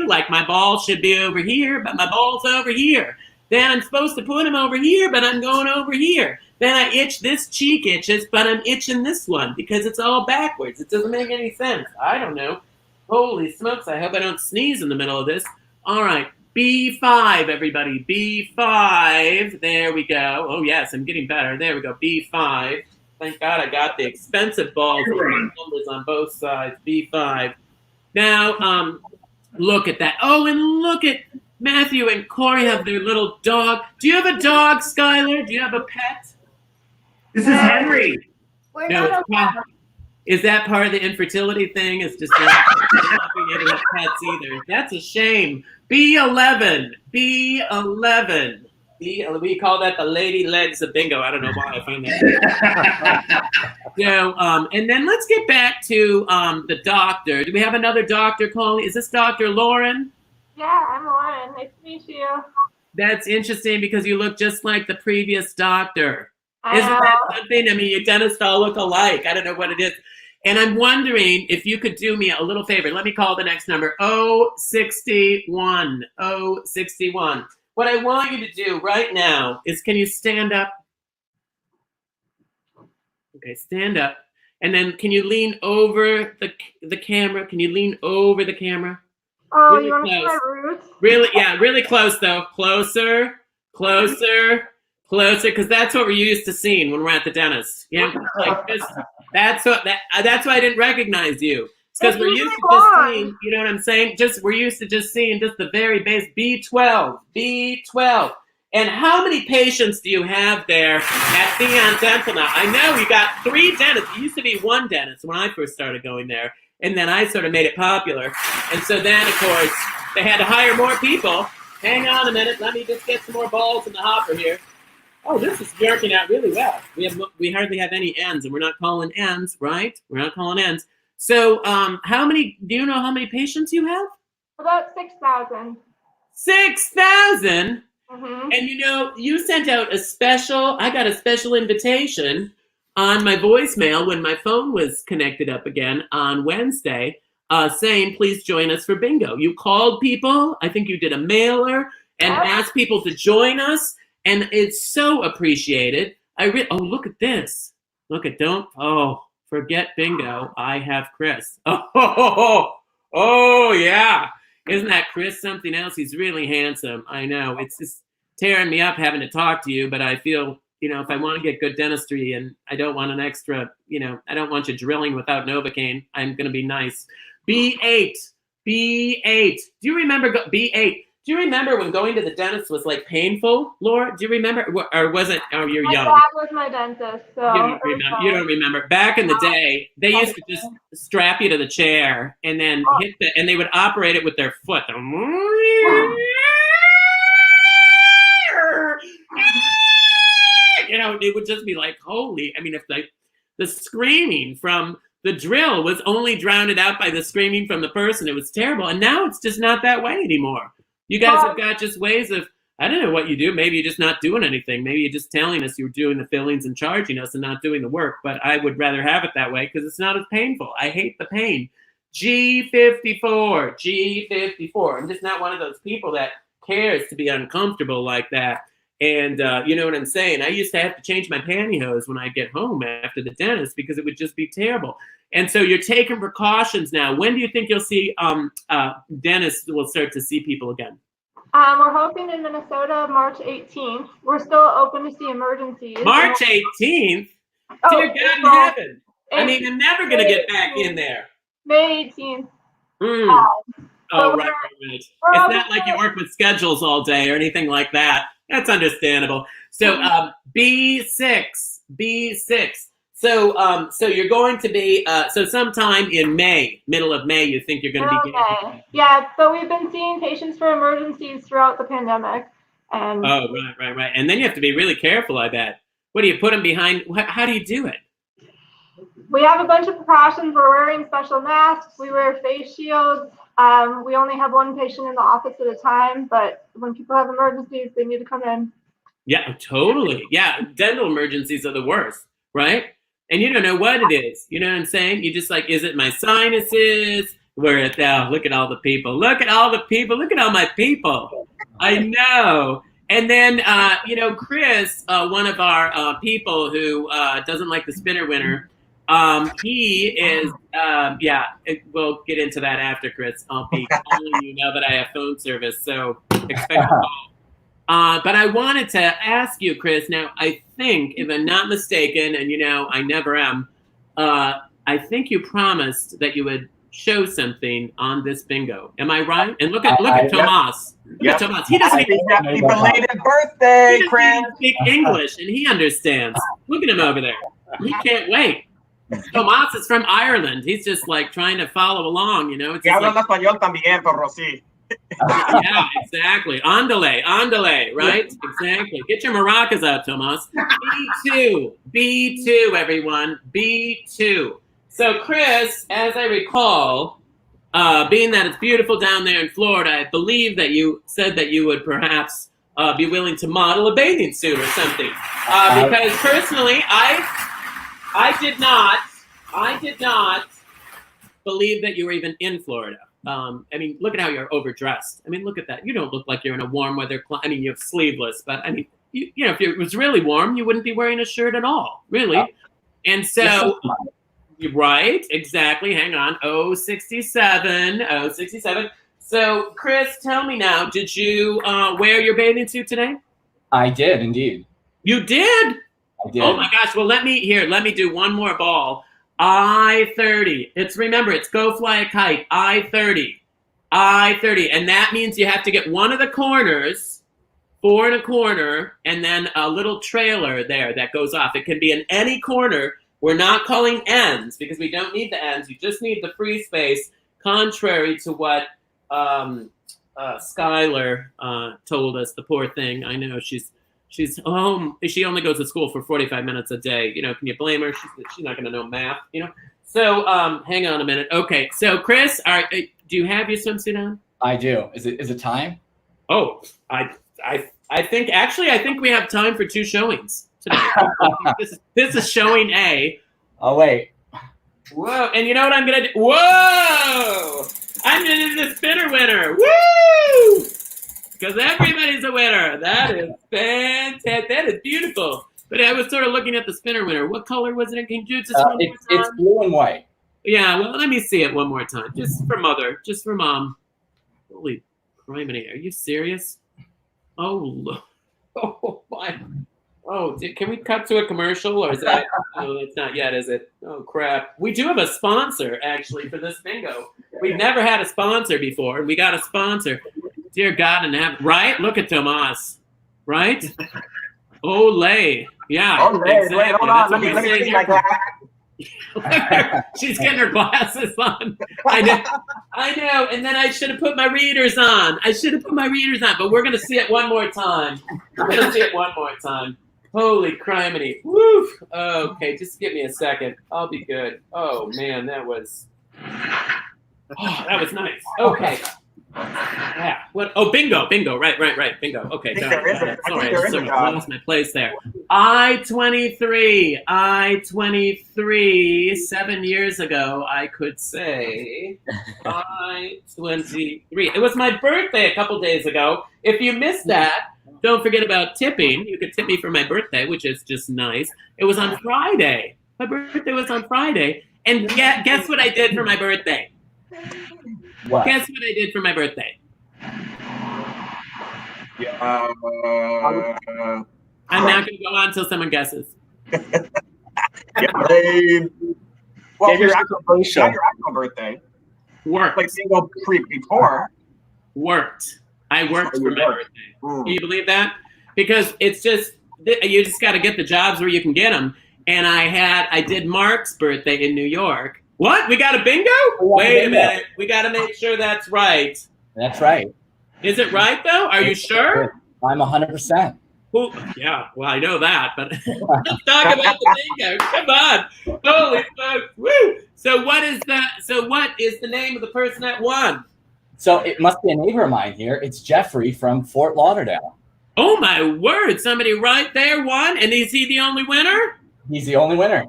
like my ball should be over here, but my ball's over here. Then I'm supposed to put him over here, but I'm going over here. Then I itch, this cheek itches, but I'm itching this one because it's all backwards. It doesn't make any sense. I don't know. Holy smokes, I hope I don't sneeze in the middle of this. All right, B5, everybody. B5. There we go. Oh, yes, I'm getting better. There we go. B5. Thank God I got the expensive balls with numbers on both sides. B5. Now, look at that. Oh, and look at Matthew and Corey have their little dog. Do you have a dog, Skylar? Do you have a pet? This is Henry. We're No, not allowed. is that part of the infertility thing? It's just not being able to have pets either. That's a shame. B11. B11. We call that the lady legs of bingo. I don't know why I found that. So, and then let's get back to the doctor. Do we have another doctor calling? Is this Dr. Lauren? Yeah, I'm Lauren. Nice to meet you. That's interesting because you look just like the previous doctor. I Isn't know. that something? I mean, you dentists all look alike. I don't know what it is. And I'm wondering if you could do me a little favor. Let me call the next number. 061. 061. What I want you to do right now is, can you stand up? Okay, stand up. And then can you lean over the camera? Can you lean over the camera? Oh, Really you want to see close. my roots? Really, yeah, really close though. Closer, closer, closer, because that's what we're used to seeing when we're at the dentist. Like this. That's why I didn't recognize you. It's because we're used to just seeing. You know what I'm saying? We're used to just seeing just the very base. B12, B12. And how many patients do you have there at Theon Dental now? I know you got 3 dentists. It used to be 1 dentist when I first started going there. And then I sort of made it popular. And so then, of course, they had to hire more people. Hang on a minute. Let me just get some more balls in the hopper here. Oh, this is working out really well. We hardly have any ends, and we're not calling ends, right? We're not calling ends. So do you know how many patients you have? About 6,000. 6,000? Mm-hmm. And you sent out I got a special invitation on my voicemail when my phone was connected up again on Wednesday, saying, please join us for bingo. You called people. I think you did a mailer and asked people to join us. And it's so appreciated. Oh, look at this. Forget bingo. I have Chris. Oh, yeah. Isn't that Chris something else? He's really handsome. I know. It's just tearing me up having to talk to you, but I feel, if I want to get good dentistry and I don't want an extra, I don't want you drilling without Novocaine, I'm going to be nice. B8. Do you remember B8? Do you remember when going to the dentist was like painful, Laura? Do you remember? Or was it, you're young. My dad was my dentist, so. You don't remember. Back in the day, they used to just strap you to the chair and then and they would operate it with their foot. It would just be like, if the screaming from the drill was only drowned out by the screaming from the person, it was terrible. And now it's just not that way anymore. You guys have got just ways I don't know what you do. Maybe you're just not doing anything. Maybe you're just telling us you're doing the fillings and charging us and not doing the work. But I would rather have it that way because it's not as painful. I hate the pain. G54, G54. I'm just not one of those people that cares to be uncomfortable like that. And you know what I'm saying? I used to have to change my pantyhose when I get home after the dentist because it would just be terrible. And so you're taking precautions now. When do you think you'll see dentists will start to see people again? We're hoping in Minnesota, March 18th. We're still open to see emergencies. March 18th? Oh, Dear God in heaven. I mean, I'm never going to get back in there. May 18th. Oh, right. It's not like you work with schedules all day or anything like that. That's understandable. So B6. So you're going to be so sometime in May, middle of May, you think you're going to be getting. Yeah, so we've been seeing patients for emergencies throughout the pandemic. And oh, right. And then you have to be really careful, I bet. What do you put them behind? How do you do it? We have a bunch of precautions. We're wearing special masks. We wear face shields. We only have one patient in the office at a time, but when people have emergencies, they need to come in. Yeah, totally. Yeah, dental emergencies are the worst, right? And you don't know what it is. You know what I'm saying? You just like, is it my sinuses? Where it now? Look at all the people. Look at all the people. Look at all my people. I know. And then, Chris, one of our people who doesn't like the spinner winner, he is, we'll get into that after, Chris. I'll be calling you now that I have phone service, so expect a call. But I wanted to ask you, Chris, now I think, if I'm not mistaken, and I never am, I think you promised that you would show something on this bingo. Am I right? And look at Tomas. Look at Tomas. He doesn't even Happy belated birthday, Chris. speak English, and he understands. Look at him over there. He can't wait. Tomas is from Ireland. He's just like trying to follow along, It's just like, español también, por sí. yeah, exactly. Andale, right? Exactly. Get your maracas out, Tomas. B2, everyone. B2. So, Chris, as I recall, being that it's beautiful down there in Florida, I believe that you said that you would perhaps be willing to model a bathing suit or something. Because personally, I did not believe that you were even in Florida. I mean, look at how you're overdressed. I mean, look at that. You don't look like you're in a warm weather. I mean, you have sleeveless, but I mean, if it was really warm, you wouldn't be wearing a shirt at all, really. And so, right, exactly. Hang on. 067. So, Chris, tell me now, did you wear your bathing suit today? I did, indeed. You did? I did. Oh my gosh. Well, let me do one more ball. I-30. Remember, it's go fly a kite. I-30. And that means you have to get one of the corners, 4 in a corner, and then a little trailer there that goes off. It can be in any corner. We're not calling ends because we don't need the ends. You just need the free space, contrary to what Skylar told us, the poor thing. I know she's home. She only goes to school for 45 minutes a day. Can you blame her? She's not going to know math, So hang on a minute. Okay. So Chris, do you have your swimsuit on? I do. Is it time? Oh, I think we have time for 2 showings today. This is showing A. Oh, wait. Whoa. And you know what I'm going to do? Whoa. I'm going to do the spinner winner. Woo! Because everybody's a winner. That is fantastic. That is beautiful. But I was sort of looking at the spinner winner. What color was it? Can you just one more time? It's blue and white. Yeah, well, let me see it one more time. Just for mother. Just for mom. Holy criminy. Are you serious? Oh my. Oh, can we cut to a commercial? Or is that? No, it's not yet, is it? Oh, crap. We do have a sponsor, actually, for this bingo. We've never had a sponsor before. And we got a sponsor. Dear God in heaven. Right? Look at Tomas. Right? Olay. Yeah. Olay. Exactly. Wait, hold on. Let me see my glass. She's getting her glasses on. I know. And then I should have put my readers on. But we're going to see it one more time. Holy criminy. Woo. Okay, just give me a second. I'll be good. Oh, man, that was nice. Okay. Yeah. What? Oh, bingo. Right. Bingo. Okay. I think Got there is it. a- I Sorry, think there I is a just dog. lost my place there. I-23. 7 years ago, I could say I-23. It was my birthday a couple days ago. If you missed that, don't forget about tipping. You could tip me for my birthday, which is just nice. It was on Friday. My birthday was on Friday. And guess what I did for my birthday? What? Guess what I did for my birthday? I'm not going to go on until someone guesses. Well, Get your your actual birthday. Worked. Like single before. Worked. I worked for my birthday. Mm. Can you believe that? Because it's just, you just got to get the jobs where you can get them. And I did Mark's birthday in New York. What? We got a bingo? Wait a minute. We got to make sure that's right. That's right. Is it right, though? Are you sure? I'm 100%. Who? Yeah, well, I know that, but let's talk about the bingo. Come on. Holy smokes. Woo! So what is the name of the person that won? So it must be a neighbor of mine here. It's Jeffrey from Fort Lauderdale. Oh, my word. Somebody right there won, and is he the only winner? He's the only winner.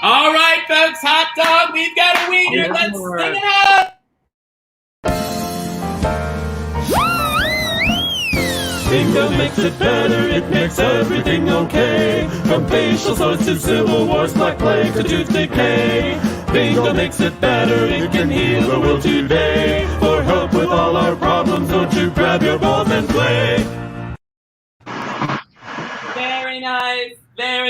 All right, folks, hot dog, we've got a winner. Let's sing it up. Bingo makes it better, it makes everything okay. From facial sores to civil wars, black plague to tooth decay. Bingo makes it better, it can heal the world today. For help with all our problems, don't you grab your balls and play. Very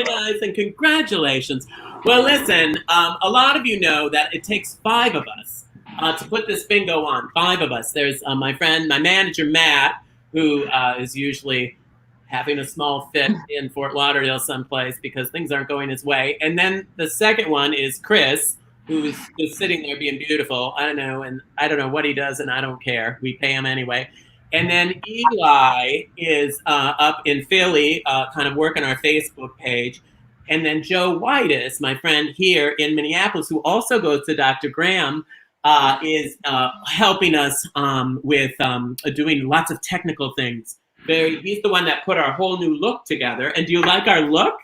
nice, and congratulations. Well, listen, a lot of you know that it takes 5 of us to put this bingo on. 5 of us. There's my manager, Matt, who is usually having a small fit in Fort Lauderdale someplace because things aren't going his way. And then the second one is Chris, who's just sitting there being beautiful. I don't know what he does, and I don't care. We pay him anyway. And then Eli is up in Philly, kind of working our Facebook page. And then Joe Whitus, my friend here in Minneapolis, who also goes to Dr. Graham, is helping us with doing lots of technical things. He's the one that put our whole new look together. And do you like our look?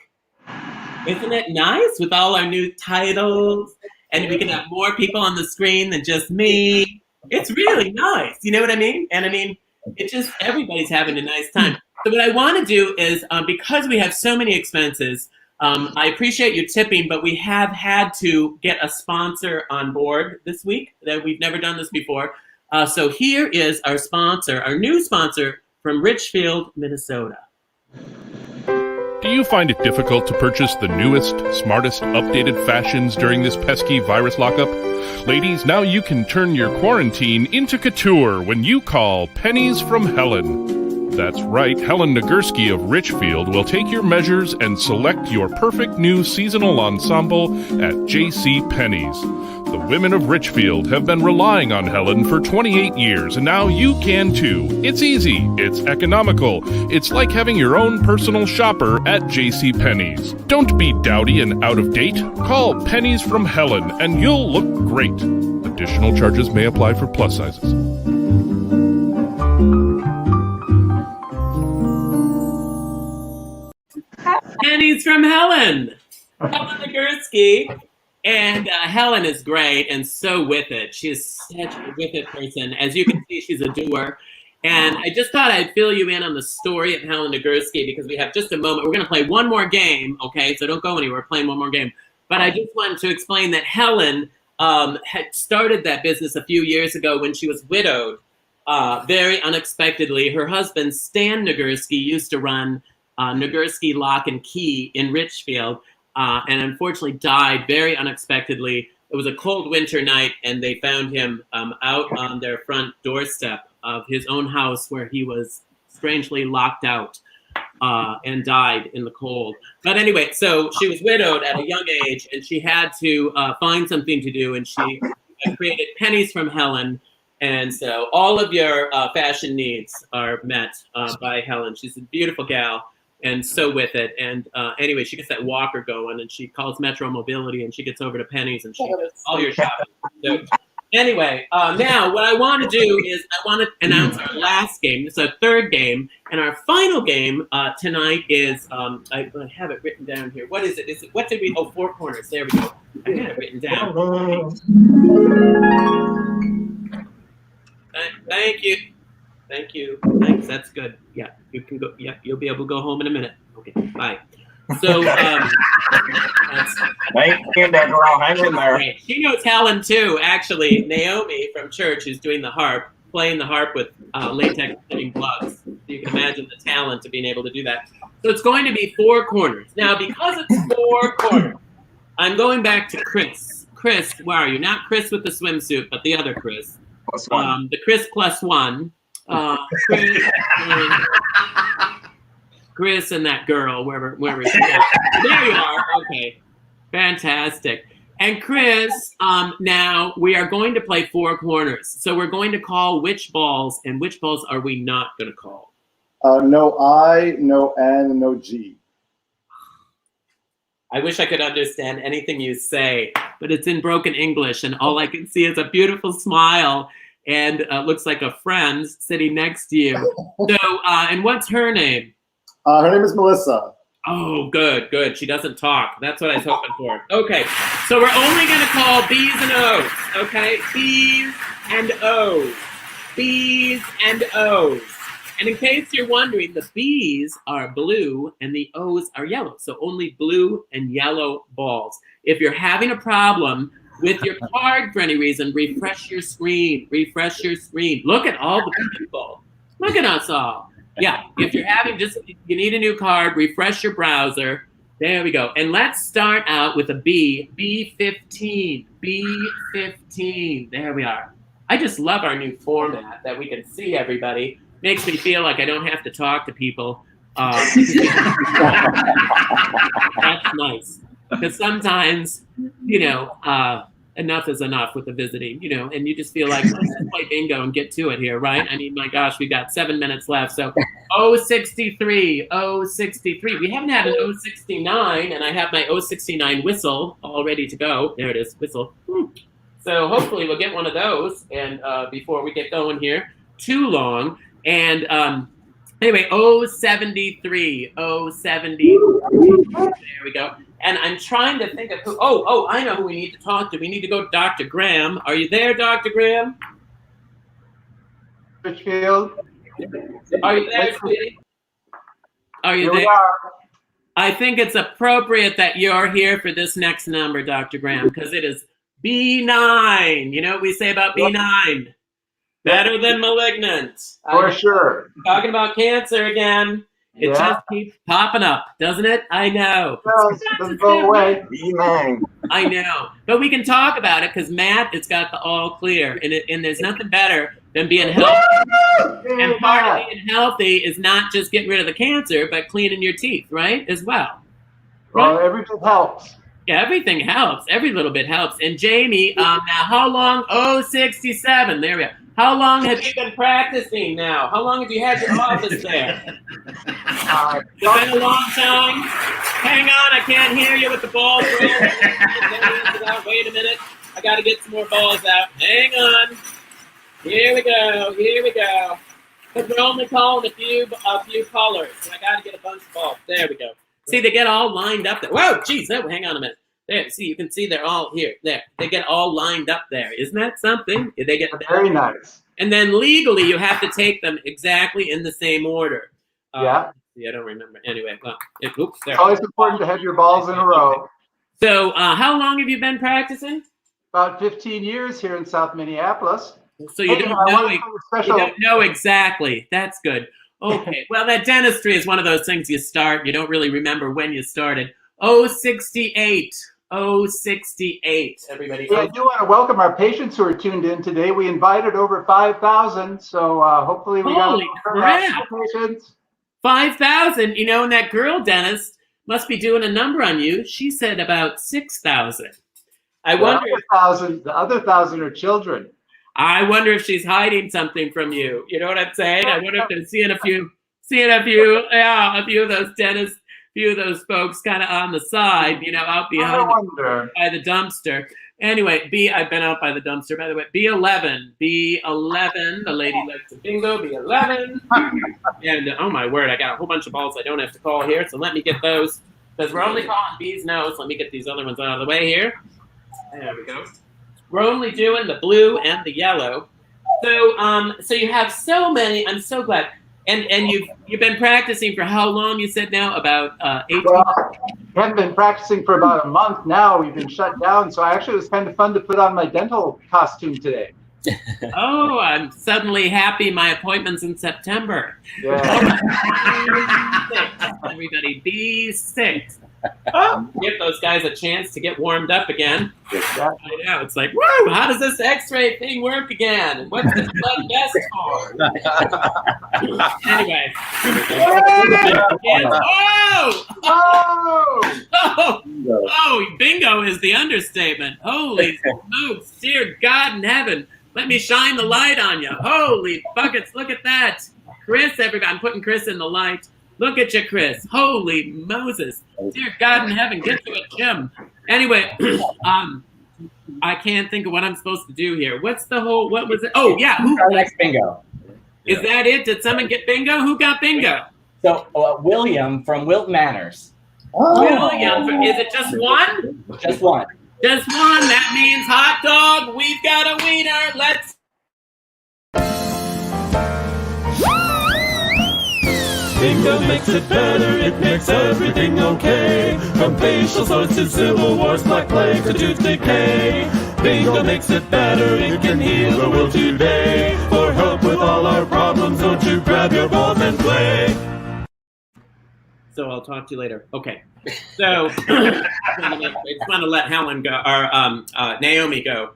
Isn't it nice with all our new titles? And we can have more people on the screen than just me. It's really nice. You know what I mean? And I mean, it's just everybody's having a nice time. So what I want to do is, because we have so many expenses, I appreciate you tipping, but we have had to get a sponsor on board this week. That we've never done this before. So here is our sponsor, our new sponsor from Richfield, Minnesota. Do you find it difficult to purchase the newest, smartest, updated fashions during this pesky virus lockup? Ladies, now you can turn your quarantine into couture when you call Pennies from Helen. That's right, Helen Nagurski of Richfield will take your measures and select your perfect new seasonal ensemble at J.C. Penney's. The women of Richfield have been relying on Helen for 28 years, and now you can too. It's easy, it's economical, it's like having your own personal shopper at J.C. Penney's. Don't be dowdy and out of date. Call Pennies from Helen, and you'll look great. Additional charges may apply for plus sizes. Pennies from Helen. Helen Nagurski. And Helen is great and so with it. She is such a with it person. As you can see, she's a doer. And I just thought I'd fill you in on the story of Helen Nagurski because we have just a moment. We're going to play one more game, okay? So don't go anywhere. We're playing one more game. But I just wanted to explain that Helen had started that business a few years ago when she was widowed. Very unexpectedly, her husband, Stan Nagurski, used to run Nagurski Lock and Key in Richfield. And unfortunately died very unexpectedly. It was a cold winter night, and they found him out on their front doorstep of his own house where he was strangely locked out and died in the cold. But anyway, so she was widowed at a young age, and she had to find something to do, and she created Pennies from Helen. And so all of your fashion needs are met by Helen. She's a beautiful gal. And so with it. And anyway, she gets that walker going, and she calls Metro Mobility, and she gets over to Penny's, and she does all your shopping. So Anyway, now what I want to do is I want to announce our last game. It's our third game, and our final game tonight is I have it written down here. What is it? Is it what did we? Oh, Four Corners. There we go. I got it written down. Thank you. Thank you. Thanks. That's good. Yeah, you can go. Yeah, you'll be able to go home in a minute. Okay. Bye. So, thank you, that girl. Hang in there. She knows Helen too. Actually, Naomi from church, who's doing the harp, playing the harp with latex fitting gloves. So you can imagine the talent of being able to do that. So it's going to be Four Corners. Now, because it's Four Corners, I'm going back to Chris. Chris, where are you? Not Chris with the swimsuit, but the other Chris. Plus one. The Chris plus one. Chris and that girl, wherever she's at. There you are. Okay. Fantastic. And Chris, now we are going to play Four Corners. So we're going to call which balls, and which balls are we not going to call? No I, no N, no G. I wish I could understand anything you say, but it's in broken English, and all I can see is a beautiful smile and looks like a friend sitting next to you. So, and what's her name? Her name is Melissa. Oh, good, good. She doesn't talk. That's what I was hoping for. Okay, so we're only going to call B's and O's, okay? B's and O's. B's and O's. And in case you're wondering, the B's are blue and the O's are yellow. So only blue and yellow balls. If you're having a problem with your card for any reason, refresh your screen. Refresh your screen. Look at all the people. Look at us all. Yeah, if you're having you need a new card, refresh your browser. There we go. And let's start out with a B. B15. B15. There we are. I just love our new format that we can see everybody. Makes me feel like I don't have to talk to people. That's nice. Because sometimes, enough is enough with the visiting, and you just feel like, let's just play bingo and get to it here, right? I mean, my gosh, we got 7 minutes left. So 063, 063. We haven't had an 069, and I have my 069 whistle all ready to go. There it is, whistle. So hopefully we'll get one of those and before we get going here too long. And anyway, 073, 073. There we go. And I'm trying to think of who. Oh, I know who we need to talk to. We need to go to Dr. Graham. Are you there, Dr. Graham? Richfield. Are you there, sweetie? Are you there? I think it's appropriate that you're here for this next number, Dr. Graham, because it is B9. You know what we say about B9? Better than malignant. For sure. Talking about cancer again. It just keeps popping up, doesn't it? I know. Doesn't go away. I know. But we can talk about it because Matt has got the all clear. And there's nothing better than being healthy. And part of being healthy is not just getting rid of the cancer, but cleaning your teeth, right? As well. Well, everything helps. Yeah, everything helps. Every little bit helps. And Jamie, now how long? 067. There we go. How long have you been practicing now? How long have you had your office there? It's been a long time. Hang on, I can't hear you with the balls rolling. Wait a minute. I got to get some more balls out. Hang on. Here we go. Here we go. Because we're only calling a few callers. So I got to get a bunch of balls. There we go. See, they get all lined up there. Whoa, geez. Oh, hang on a minute. There, see, you can see they're all here. There, they get all lined up there. Isn't that something? They get very nice. And then legally, you have to take them exactly in the same order. Yeah, I don't remember. Anyway, well, oops, there. It's always important to have your balls in a row. So, how long have you been practicing? About 15 years here in South Minneapolis. So you don't know exactly. That's good. Okay. Well, that dentistry is one of those things you start. You don't really remember when you started. 068. 068, everybody. Yeah, I do want to welcome our patients who are tuned in today. We invited over 5,000, so hopefully we got patients. 5,000, and that girl dentist must be doing a number on you. She said about 6,000. I wonder if the other 1,000 are children. I wonder if she's hiding something from you. You know what I'm saying? I wonder if they're seeing a few of those dentists few of those folks kind of on the side, out behind by the dumpster. Anyway, I've been out by the dumpster, by the way. B11, the lady likes a bingo, B11. And oh my word, I got a whole bunch of balls I don't have to call here, so let me get those. Because we're only calling B's no, so let me get these other ones out of the way here. There we go. We're only doing the blue and the yellow. So you have so many. I'm so glad. And you've been practicing for how long? You said now about 18. Well, we haven't been practicing for about a month now. We've been shut down, so actually it was kind of fun to put on my dental costume today. Oh, I'm suddenly happy. My appointment's in September. Yeah. Everybody, B6. Give those guys a chance to get warmed up again. I know. It's like, whoa, how does this x-ray thing work again? And what's this blood test for? Anyway. Oh, bingo is the understatement. Holy smokes, dear God in heaven. Let me shine the light on you. Holy buckets, look at that. Chris, everybody, I'm putting Chris in the light. Look at you, Chris. Holy Moses. Dear God in heaven, get to it, Jim. Anyway, I can't think of what I'm supposed to do here. What was it? Oh, yeah. Our next bingo. Is that it? Did someone get bingo? Who got bingo? So, William from Wilton Manors. William, is it just one? Just one. Just one. That means hot dog. We've got a wiener. Let's. Bingo makes it better, it makes everything okay. From facial sores to civil wars, black plague to tooth decay. Bingo makes it better, it can heal the world today. For help with all our problems, don't you grab your balls and play. So I'll talk to you later. Okay. So it's fun to let Helen go, or Naomi go.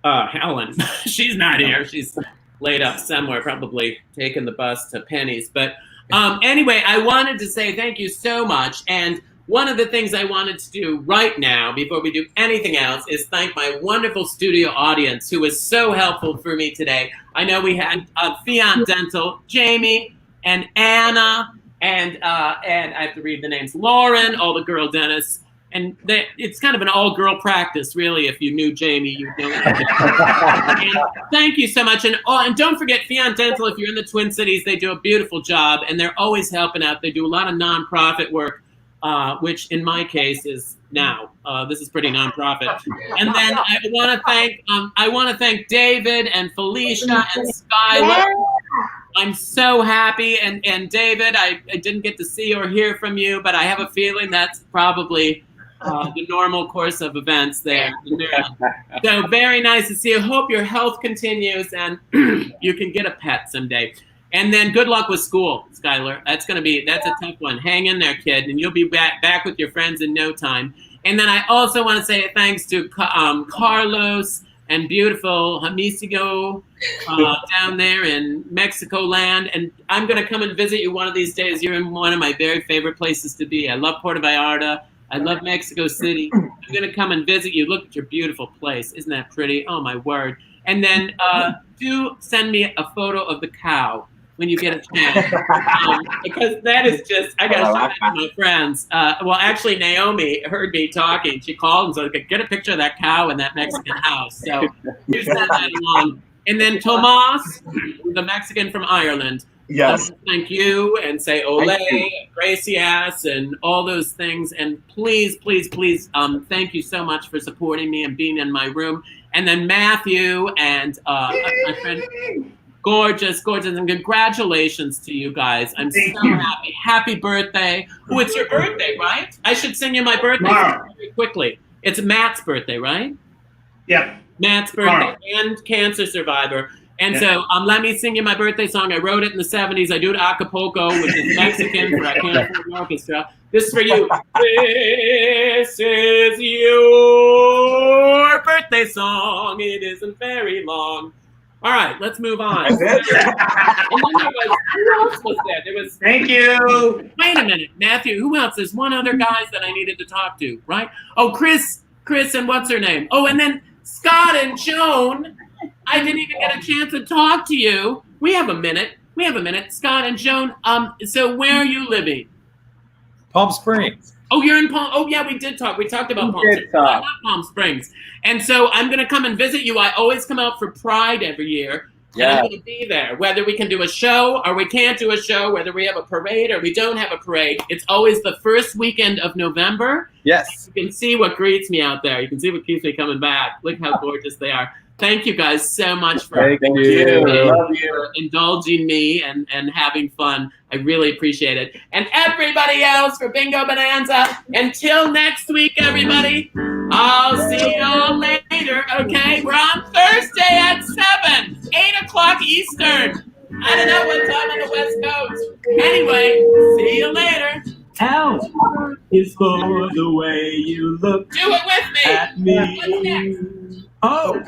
Helen, she's not here. She's laid up somewhere, probably taking the bus to Penny's. But anyway, I wanted to say thank you so much. And one of the things I wanted to do right now, before we do anything else, is thank my wonderful studio audience who was so helpful for me today. I know we had Fiant Dental, Jamie, and Anna, and I have to read the names, Lauren, all the girl dentists. And it's kind of an all-girl practice, really. If you knew Jamie, you'd know it. And thank you so much. And don't forget Fiant Dental. If you're in the Twin Cities, they do a beautiful job, and they're always helping out. They do a lot of nonprofit work, which in my case is now. This is pretty nonprofit. And then I want to thank David and Felicia and Skylar. I'm so happy. And David, I didn't get to see or hear from you, but I have a feeling that's probably the normal course of events there in Maryland. So very nice to see you. Hope your health continues and you can get a pet someday. And then good luck with school, Skylar. That's a tough one. Hang in there, kid, and you'll be back with your friends in no time. And then I also want to say thanks to Carlos and beautiful Jamisco down there in Mexico land. And I'm going to come and visit you one of these days. You're in one of my very favorite places to be. I love Puerto Vallarta. I love Mexico City. I'm going to come and visit you. Look at your beautiful place. Isn't that pretty? Oh, my word. And then do send me a photo of the cow when you get a chance. Because that is just, I got to show that to my friends. Well, actually, Naomi heard me talking. She called and said, get a picture of that cow in that Mexican house. So you send that along. And then Tomas, the Mexican from Ireland. Yes. Thank you, and say ole, gracias, and all those things. And please, please, please, thank you so much for supporting me and being in my room. And then Matthew and my friend, gorgeous, and congratulations to you guys. I'm so happy. Happy birthday. Oh, it's your birthday, right? I should sing you my birthday song very quickly. It's Matt's birthday, right? Yep. Matt's birthday and cancer survivor. And so let me sing you my birthday song. I wrote it in the 70s. I do it Acapulco, which is Mexican for I Can't Afford an Orchestra. This is for you. This is your birthday song. It isn't very long. All right, let's move on. And then who else was there? There was. Thank you. Wait a minute, Matthew. Who else? There's one other guy that I needed to talk to, right? Oh, Chris, and what's her name? Oh, and then Scott and Joan. I didn't even get a chance to talk to you. We have a minute. Scott and Joan. So where are you living? Palm Springs. Oh, you're in Palm. Oh, yeah, we did talk. We talked about Palm Springs. I love Palm Springs, and so I'm going to come and visit you. I always come out for Pride every year. And I'm going to be there, whether we can do a show or we can't do a show, whether we have a parade or we don't have a parade. It's always the first weekend of November. Yes. You can see what greets me out there. You can see what keeps me coming back. Look how gorgeous they are. Thank you guys so much for indulging me and having fun. I really appreciate it. And everybody else for Bingo Bonanza. Until next week, everybody. I'll see y'all later, okay? We're on Thursday at 7, 8 o'clock Eastern. I don't know what time on the West Coast. Anyway, see you later. L is for the way you look Do it with me. at me. What's next? O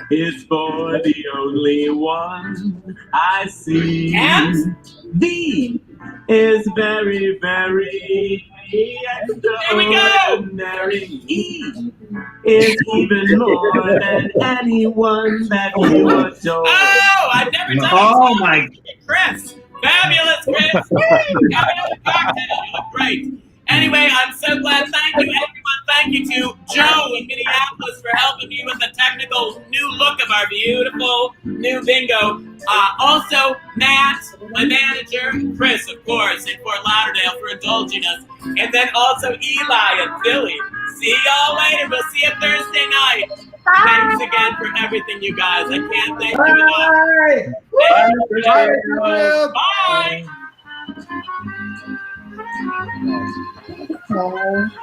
is for the only one I see. And? V is very, very extraordinary. E is even more than anyone that you adore. Oh, I've never done it. Oh my! Chris. Fabulous, Chris. Have another cocktail. You look great. Anyway, I'm so glad. Thank you, everyone. Thank you to Joe in Minneapolis for helping me with the technical new look of our beautiful new bingo. Also, Matt, my manager, Chris, of course, in Fort Lauderdale for indulging us. And then also Eli and Billy. See y'all later. We'll see you Thursday night. Thanks again for everything, you guys. I can't thank you enough. Bye. Bye.